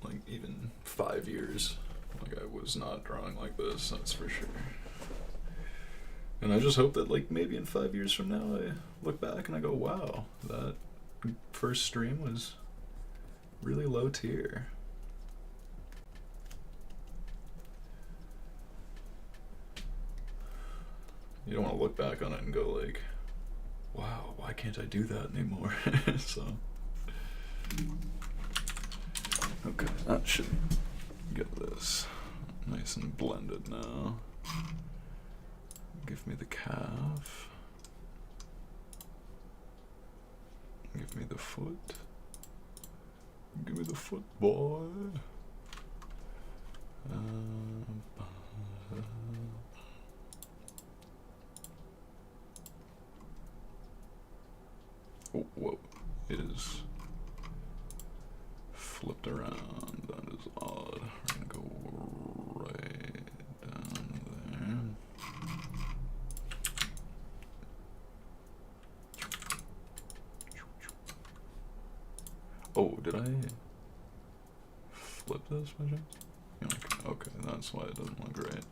like even 5 years, like I was not drawing like this, that's for sure. And I just hope that like maybe in 5 years from now, I look back and I go, wow, that first stream was really low tier. You don't want to look back on it and go like, wow, why can't I do that anymore? So, okay, that should get this nice and blended now. Give me the calf. Give me the foot. Give me the foot, boy. Oh, whoa. It is flipped around. That is odd. We're gonna go right down there. Oh, did I flip this by chance? Yeah, okay, that's why it doesn't look right.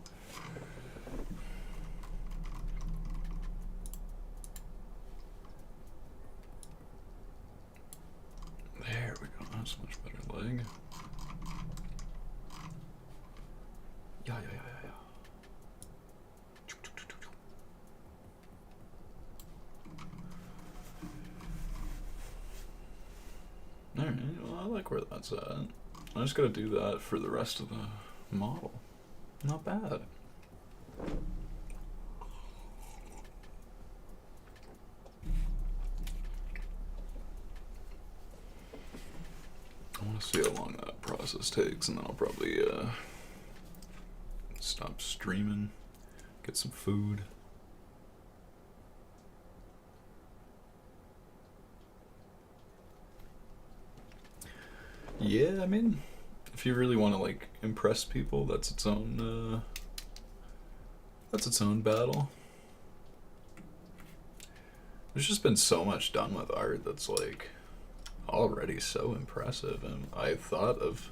There we go, that's much better leg. Yeah. Alright, well, I like where that's at. I just gotta do that for the rest of the model. Not bad. I want to see how long that process takes, and then I'll probably stop streaming, get some food. Yeah, I mean, if you really want to like impress people, that's its own battle. There's just been so much done with art that's like already so impressive, and I thought of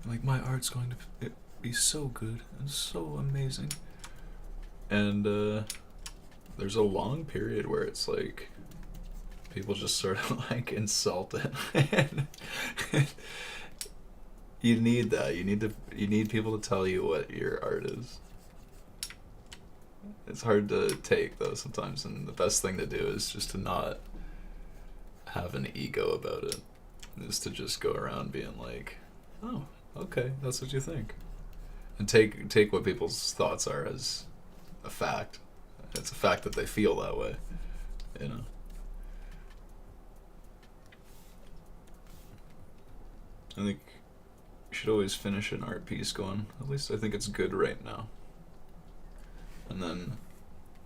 like my art's going to be so good and so amazing, and there's a long period where it's like people just sort of like insult it. You need that. You need people to tell you what your art is. It's hard to take though sometimes, and the best thing to do is just to not have an ego about it. Is to just go around being like, oh, okay, that's what you think, and take what people's thoughts are as a fact. It's a fact that they feel that way, you know. I think you should always finish an art piece going, at least I think it's good right now. And then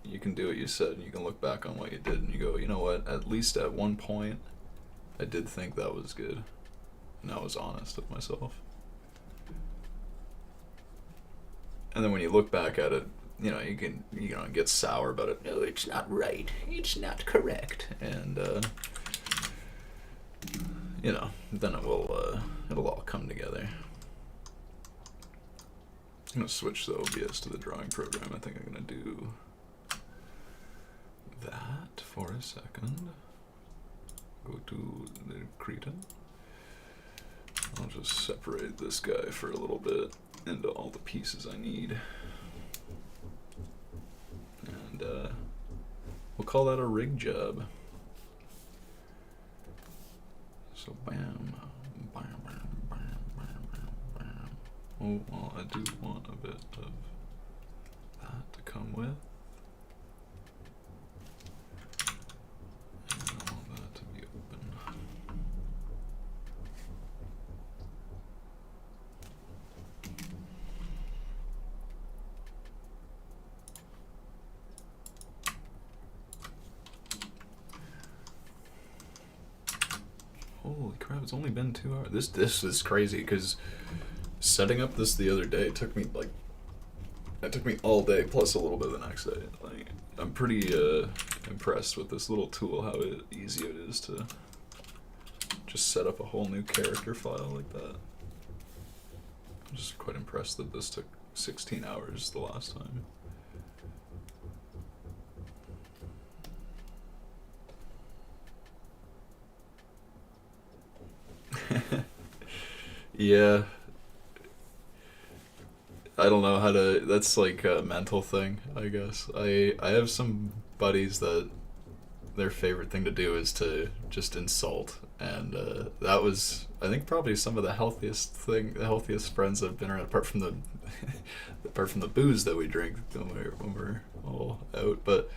you can do what you said, and you can look back on what you did, and you go, you know what, at least at one point, I did think that was good. And I was honest with myself. And then when you look back at it, you know, you can, you know, get sour about it. No, it's not right. It's not correct. And, you know, then it'll all come together. I'm gonna switch the OBS to the drawing program. I think I'm gonna do that for a second. Go to the Krita. I'll just separate this guy for a little bit into all the pieces I need. And we'll call that a rig job. So bam, bam, bam, bam, bam, bam, bam. Oh, well, I do want a bit of that to come with. And I want that to be open. Holy crap, it's only been 2 hours. This is crazy, because setting up this the other day took me all day plus a little bit the next day. Like, I'm pretty impressed with this little tool, how easy it is to just set up a whole new character file like that. I'm just quite impressed that this took 16 hours the last time. Yeah. I don't know how to. That's like a mental thing, I guess. I have some buddies that their favorite thing to do is to just insult, and that was, I think, probably some of the healthiest friends I've been around, apart from the booze that we drink when we're all out. But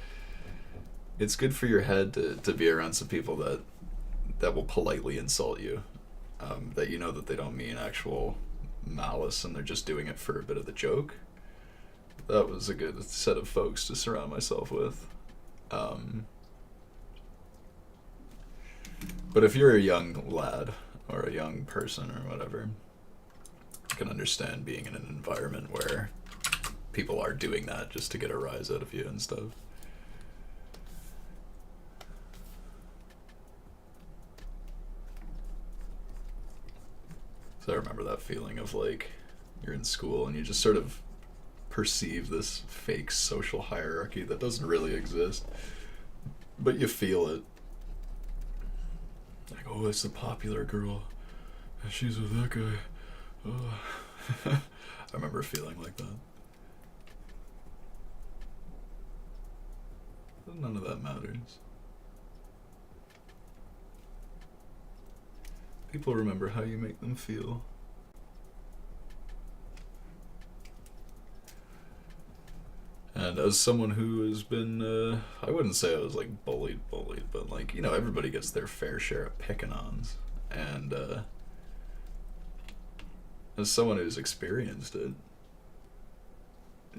it's good for your head to be around some people that will politely insult you, that you know that they don't mean actual malice and they're just doing it for a bit of the joke. That was a good set of folks to surround myself with. But if you're a young lad or a young person or whatever, I can understand being in an environment where people are doing that just to get a rise out of you and stuff. So I remember that feeling of like you're in school and you just sort of perceive this fake social hierarchy that doesn't really exist, but you feel it. Like, oh, it's the popular girl, and she's with that guy. Oh. I remember feeling like that. But none of that matters. People remember how you make them feel. And as someone who has been, I wouldn't say I was like bullied, but like, you know, everybody gets their fair share of picking-ons. And as someone who's experienced it,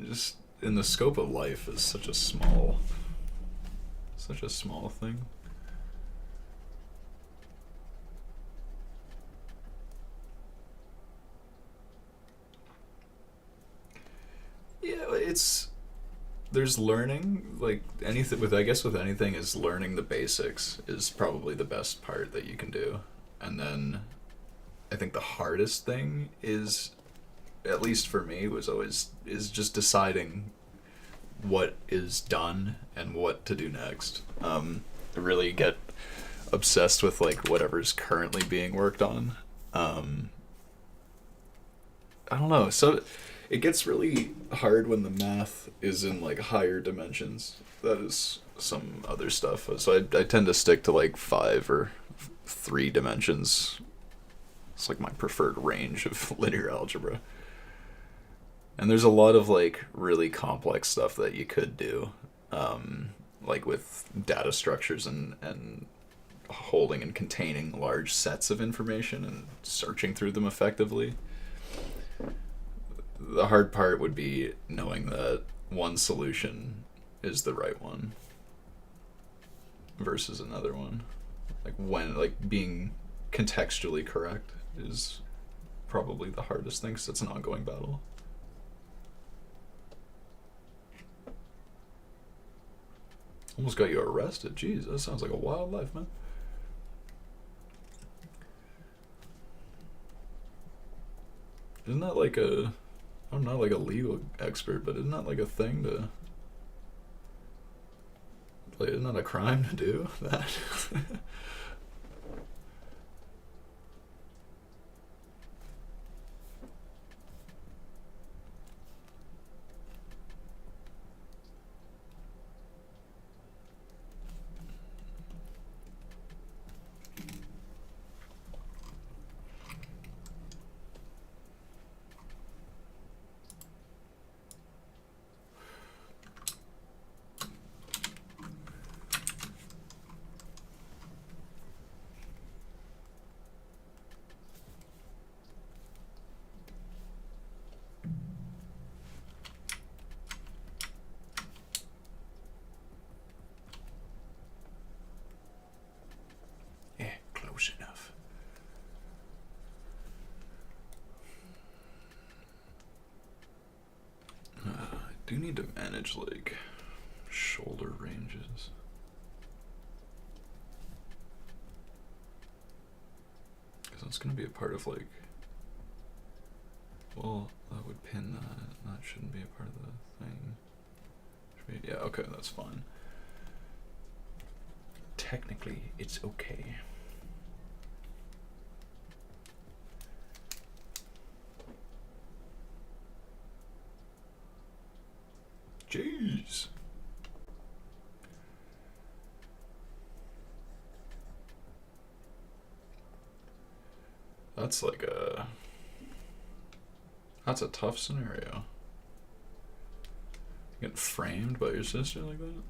just in the scope of life is such a small thing. Yeah, there's learning, like anything with, I guess with anything, is learning the basics is probably the best part that you can do. And then I think the hardest thing is, at least for me, is just deciding what is done and what to do next. I really get obsessed with like whatever's currently being worked on. I don't know. So it gets really hard when the math is in like higher dimensions. That is some other stuff. So I tend to stick to like 5 or 3 dimensions. It's like my preferred range of linear algebra. And there's a lot of like really complex stuff that you could do, like with data structures and holding and containing large sets of information and searching through them effectively. The hard part would be knowing that one solution is the right one versus another one. Like being contextually correct is probably the hardest thing, because it's an ongoing battle. Almost got you arrested. Jeez, that sounds like a wild life, man. Isn't that like I'm not like a legal expert, but isn't that like a thing to, like, isn't that a crime to do that? do need to manage like shoulder ranges. Because that's going to be a part of like, well, that would pin that. That shouldn't be a part of the thing. Yeah, okay, that's fine. Technically, it's okay. Jeez. That's like that's a tough scenario. Getting framed by your sister like that?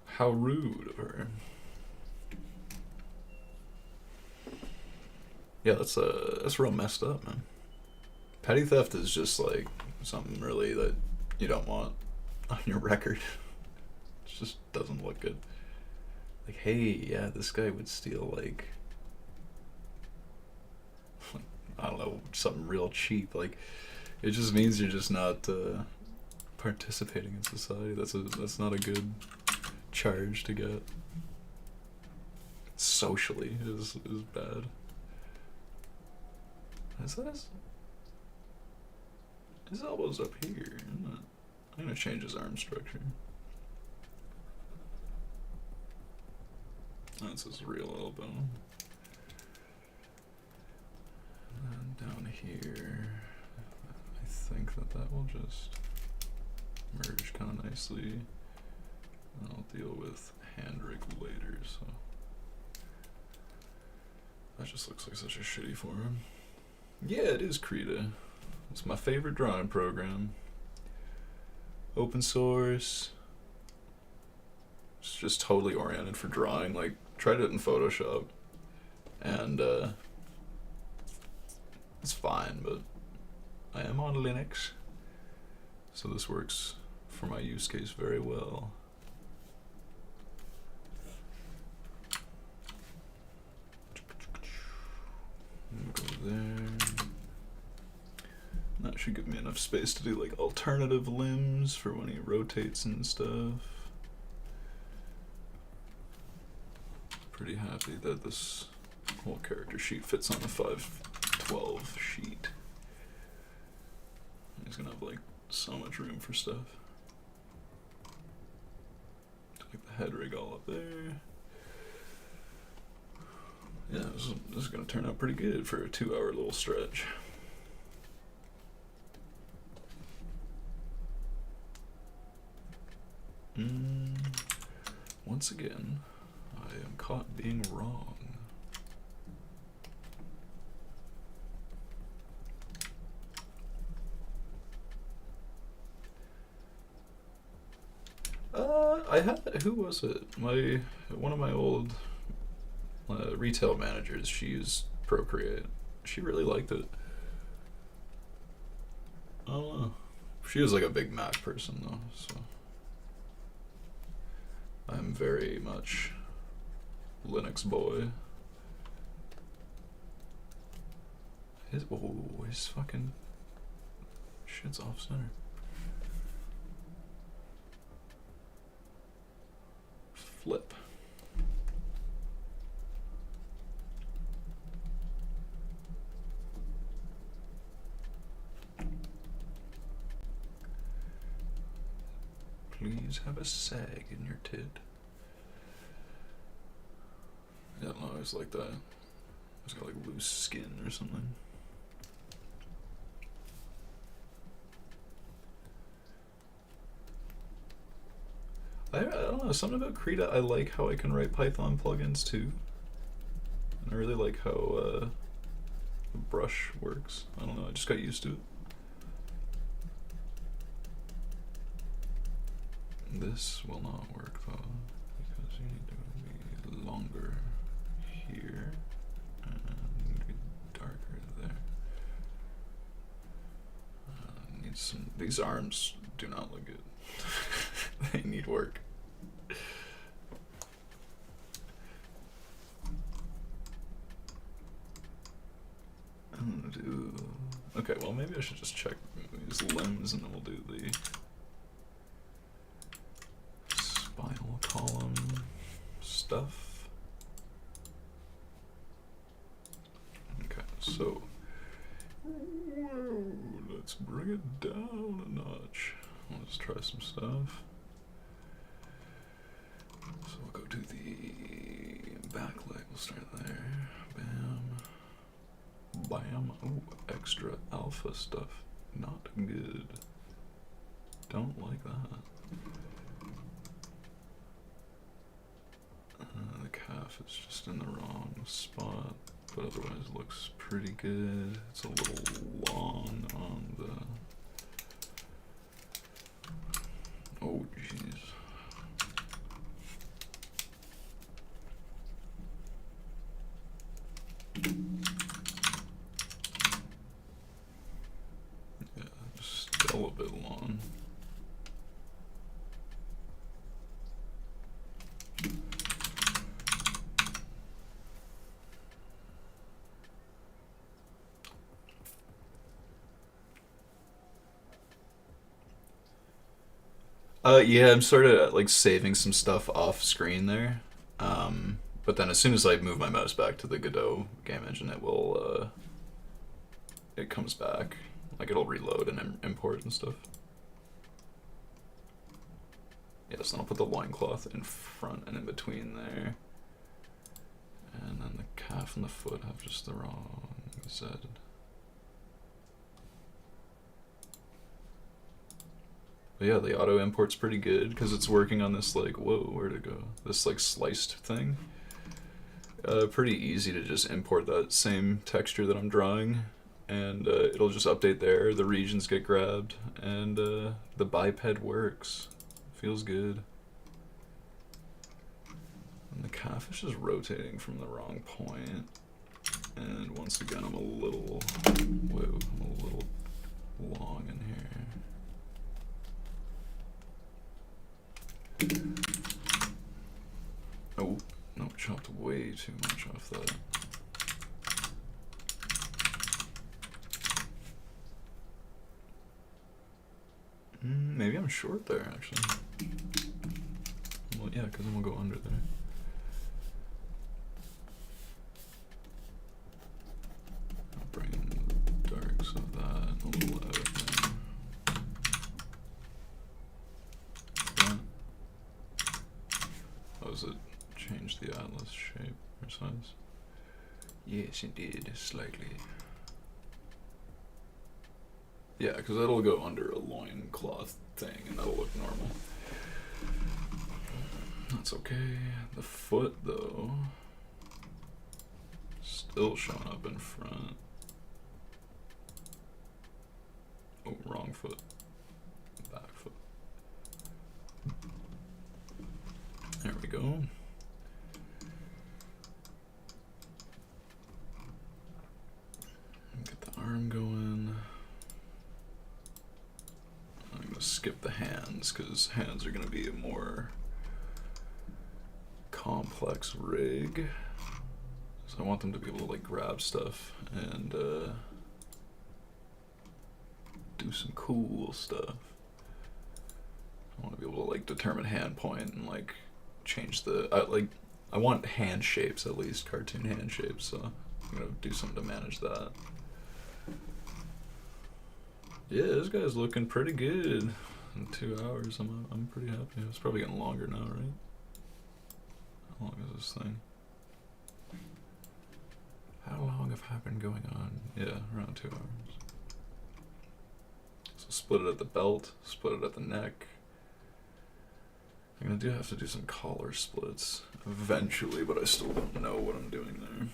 How rude of her. Yeah, that's real messed up, man. Petty theft is just like something really that you don't want on your record. It just doesn't look good. Like, hey, yeah, this guy would steal like I don't know, something real cheap. Like, it just means you're just not participating in society. That's not a good charge to get. Socially is bad. Is that his elbow's up here, isn't it? I'm gonna change his arm structure. That's his real elbow. And down here, I think that will just merge kind of nicely. I'll deal with hand rig later, so that just looks like such a shitty form. Yeah, it is Krita. It's my favorite drawing program. Open source. It's just totally oriented for drawing. Like, tried it in Photoshop, and it's fine, but I am on Linux, so this works for my use case very well. Go there. That should give me enough space to do like alternative limbs for when he rotates and stuff. Pretty happy that this whole character sheet fits on the 512 sheet. He's gonna have like so much room for stuff. Like the head rig all up there. Yeah, this is gonna turn out pretty good for a 2-hour little stretch. Once again, I am caught being wrong. I had, who was it? One of my old retail managers. She used Procreate. She really liked it. I don't know. She was like a big Mac person though, so I'm very much Linux boy. His fucking shit's off center. Flip. Please have a sag in your tit. Yeah, I don't know, it's like that. It's got like loose skin or something. I don't know, something about Krita, I like how I can write Python plugins too. And I really like how the brush works. I don't know, I just got used to it. This will not work though, because you need to be longer here, and you need to be darker there. Need some, these arms do not look good. They need work. I'm gonna do, okay, well maybe I should just check these limbs, and then we'll do the spinal column stuff. Okay, so let's bring it down a notch. Let's try some stuff. So we'll go do the back leg. We'll start there. Bam. Bam. Ooh, extra alpha stuff. Not good. Don't like that. The calf is just in the wrong spot, but otherwise looks pretty good. It's a little long on the... Oh, jeez. Yeah, still a bit long. Yeah, I'm sort of like saving some stuff off screen there. But then as soon as I move my mouse back to the Godot game engine, it will, it comes back. Like it'll reload and import and stuff. Yes, then I'll put the loincloth in front and in between there. And then the calf and the foot have just the wrong Z. But yeah, the auto import's pretty good because it's working on this like, whoa, where'd it go? This like sliced thing. Pretty easy to just import that same texture that I'm drawing, and it'll just update there, the regions get grabbed, and the biped works. Feels good. And the calf is just rotating from the wrong point. And once again, I'm a little, whoa, I'm a little long in here. Oh, no, chopped way too much off that. Maybe I'm short there, actually. Well, yeah, because then we'll go under there. I'll bring the darks of that a little out there. That. Oh, does it change the atlas shape or size? Yes, it did, slightly. Yeah, because that'll go under a loincloth thing and that'll look normal. That's okay. The foot, though, still showing up in front. Oh, wrong foot. Back foot. There we go. Get the arm going. I'm gonna skip the hands because hands are gonna be a more complex rig. So I want them to be able to like grab stuff and do some cool stuff. I want to be able to like determine hand point and like change the I want hand shapes, at least cartoon hand shapes, so I'm gonna do something to manage that. Yeah, this guy's looking pretty good. In 2 hours, I'm pretty happy. It's probably getting longer now, right? How long is this thing? How long have I been going on? Yeah, around 2 hours. So split it at the belt, split it at the neck. I'm gonna have to do some collar splits eventually, but I still don't know what I'm doing there.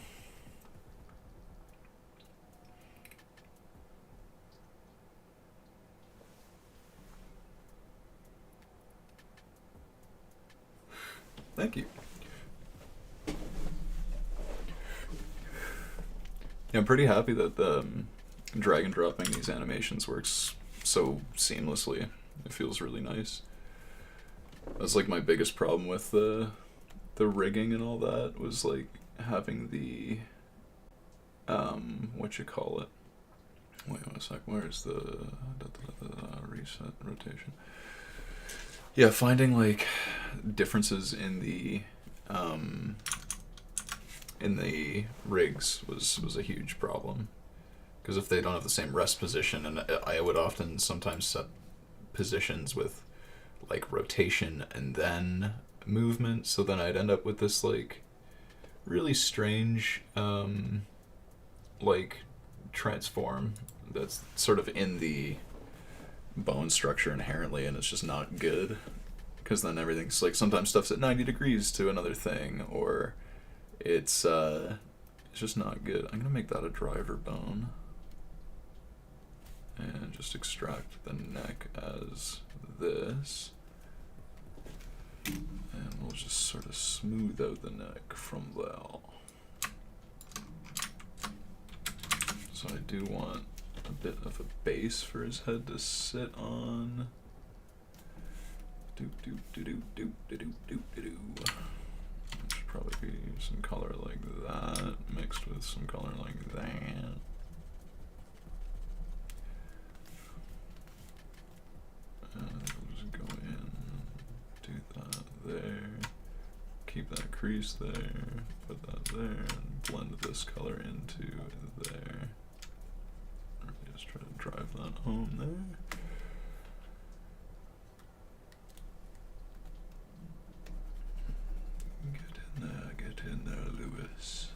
Thank you. Yeah, I'm pretty happy that the drag and dropping these animations works so seamlessly. It feels really nice. That's like my biggest problem with the rigging and all that, was like having the what you call it, Wait a sec, where's the reset rotation? Yeah, finding like differences in the rigs was a huge problem, because if they don't have the same rest position, and I would often sometimes set positions with like rotation and then movement, so then I'd end up with this like really strange like transform that's sort of in the bone structure inherently, and it's just not good, because then everything's like, sometimes stuff's at 90 degrees to another thing, or it's just not good. I'm gonna make that a driver bone and just extract the neck as this, and we'll just sort of smooth out the neck from there. So I do want a bit of a base for his head to sit on. Should probably be some color like that mixed with some color like that. And we'll just go in, do that there, keep that crease there, put that there, and blend this color into there. Just try to drive that home there. Get in there, Lewis.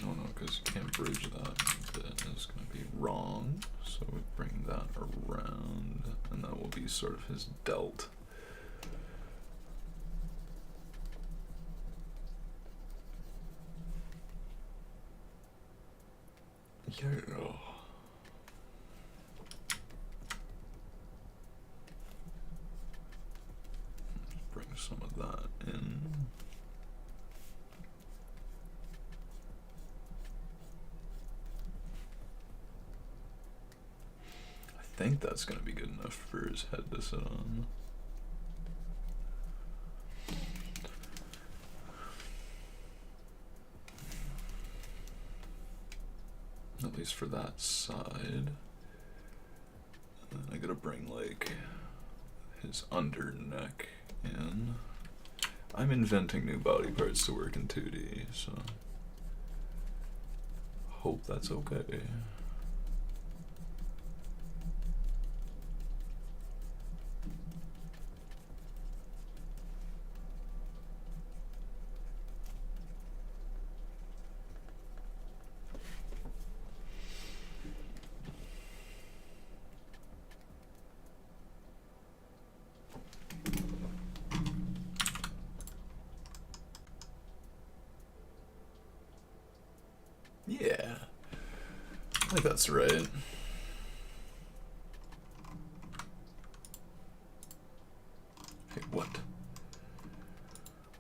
Oh no, because you can't bridge that bit. It's going to be wrong. So we bring that around, and that will be sort of his delt. Yeah. Bring some of that in. I think that's going to be good enough for his head to sit on. At least for that side. And then I gotta bring like his under neck in. I'm inventing new body parts to work in 2D, so hope that's okay. Yeah, I think that's right. Hey, what?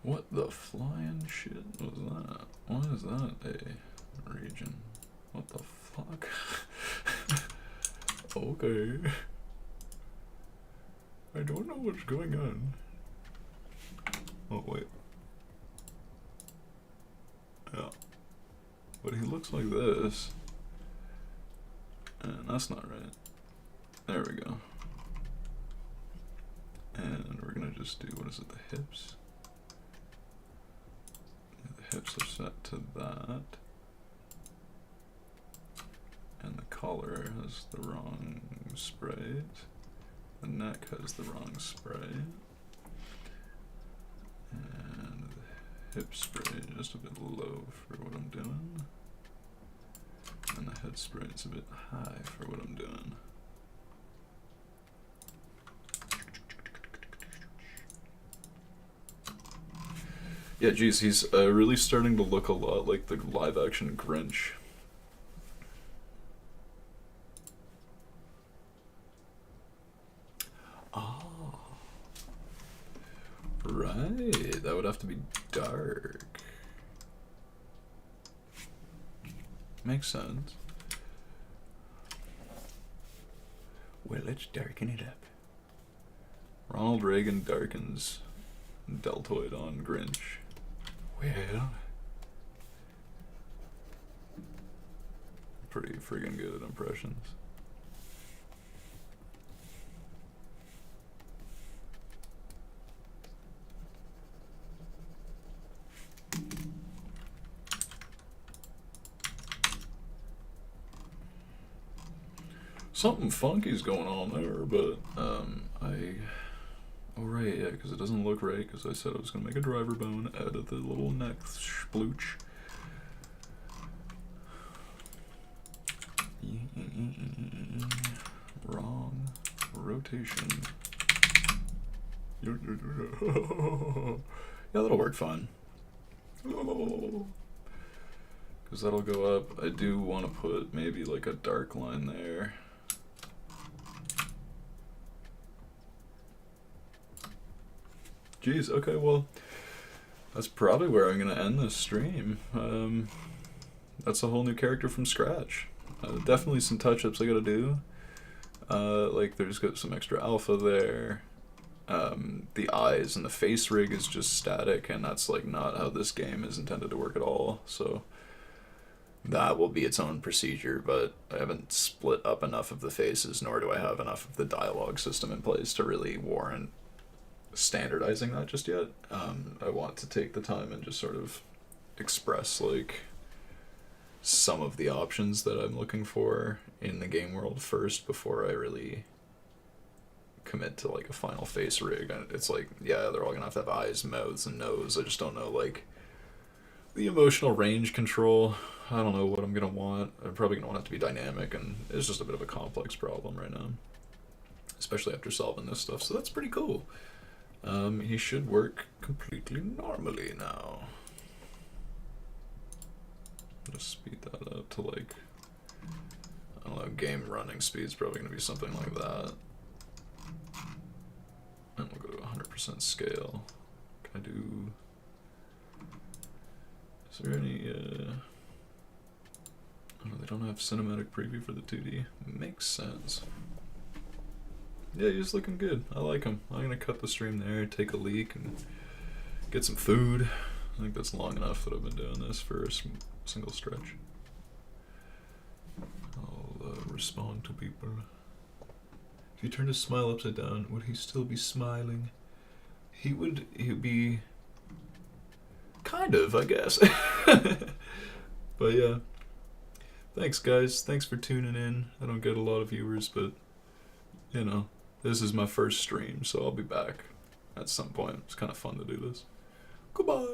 What the flying shit was that? Why is that a region? What the fuck? Okay. I don't know what's going on. Oh, wait. Yeah. But he looks like this. And that's not right. There we go. And we're gonna just do, what is it, the hips? Yeah, the hips are set to that. And the collar has the wrong sprite. The neck has the wrong sprite. And the hip sprite just a bit low for what I'm doing. And the head sprite's a bit high for what I'm doing. Yeah, geez, he's really starting to look a lot like the live-action Grinch. Oh. Right, that would have to be dark. Makes sense. Well, let's darken it up. Ronald Reagan darkens deltoid on Grinch. Well, pretty friggin' good at impressions. Something funky's going on there, but oh right, yeah, because it doesn't look right, because I said I was going to make a driver bone out of the little neck splooch. Wrong rotation. Yeah, that'll work fine. Because that'll go up. I do want to put maybe like a dark line there. Jeez, okay, well, that's probably where I'm going to end this stream. That's a whole new character from scratch. Definitely some touch-ups I got to do. Like, there's got some extra alpha there. The eyes and the face rig is just static, and that's, like, not how this game is intended to work at all, so that will be its own procedure, but I haven't split up enough of the faces, nor do I have enough of the dialogue system in place to really warrant standardizing that just yet. I want to take the time and just sort of express like some of the options that I'm looking for in the game world first before I really commit to like a final face rig. And it's like, yeah, they're all gonna have to have eyes, mouths, and nose. I just don't know like the emotional range control. I don't know what I'm gonna want. I'm probably gonna want it to be dynamic, and it's just a bit of a complex problem right now, especially after solving this stuff. So that's pretty cool. He should work completely normally now. Just speed that up to like, I don't know, game running speed's probably going to be something like that. And we'll go to 100% scale. Can I do, is there any, oh, they don't have cinematic preview for the 2D. Makes sense. Yeah, he's looking good. I like him. I'm gonna cut the stream there, take a leak, and get some food. I think that's long enough that I've been doing this for a single stretch. I'll respond to people. If you turned his smile upside down, would he still be smiling? He would. He'd be. Kind of, I guess. But yeah. Thanks, guys. Thanks for tuning in. I don't get a lot of viewers, but you know. This is my first stream, so I'll be back at some point. It's kind of fun to do this. Goodbye.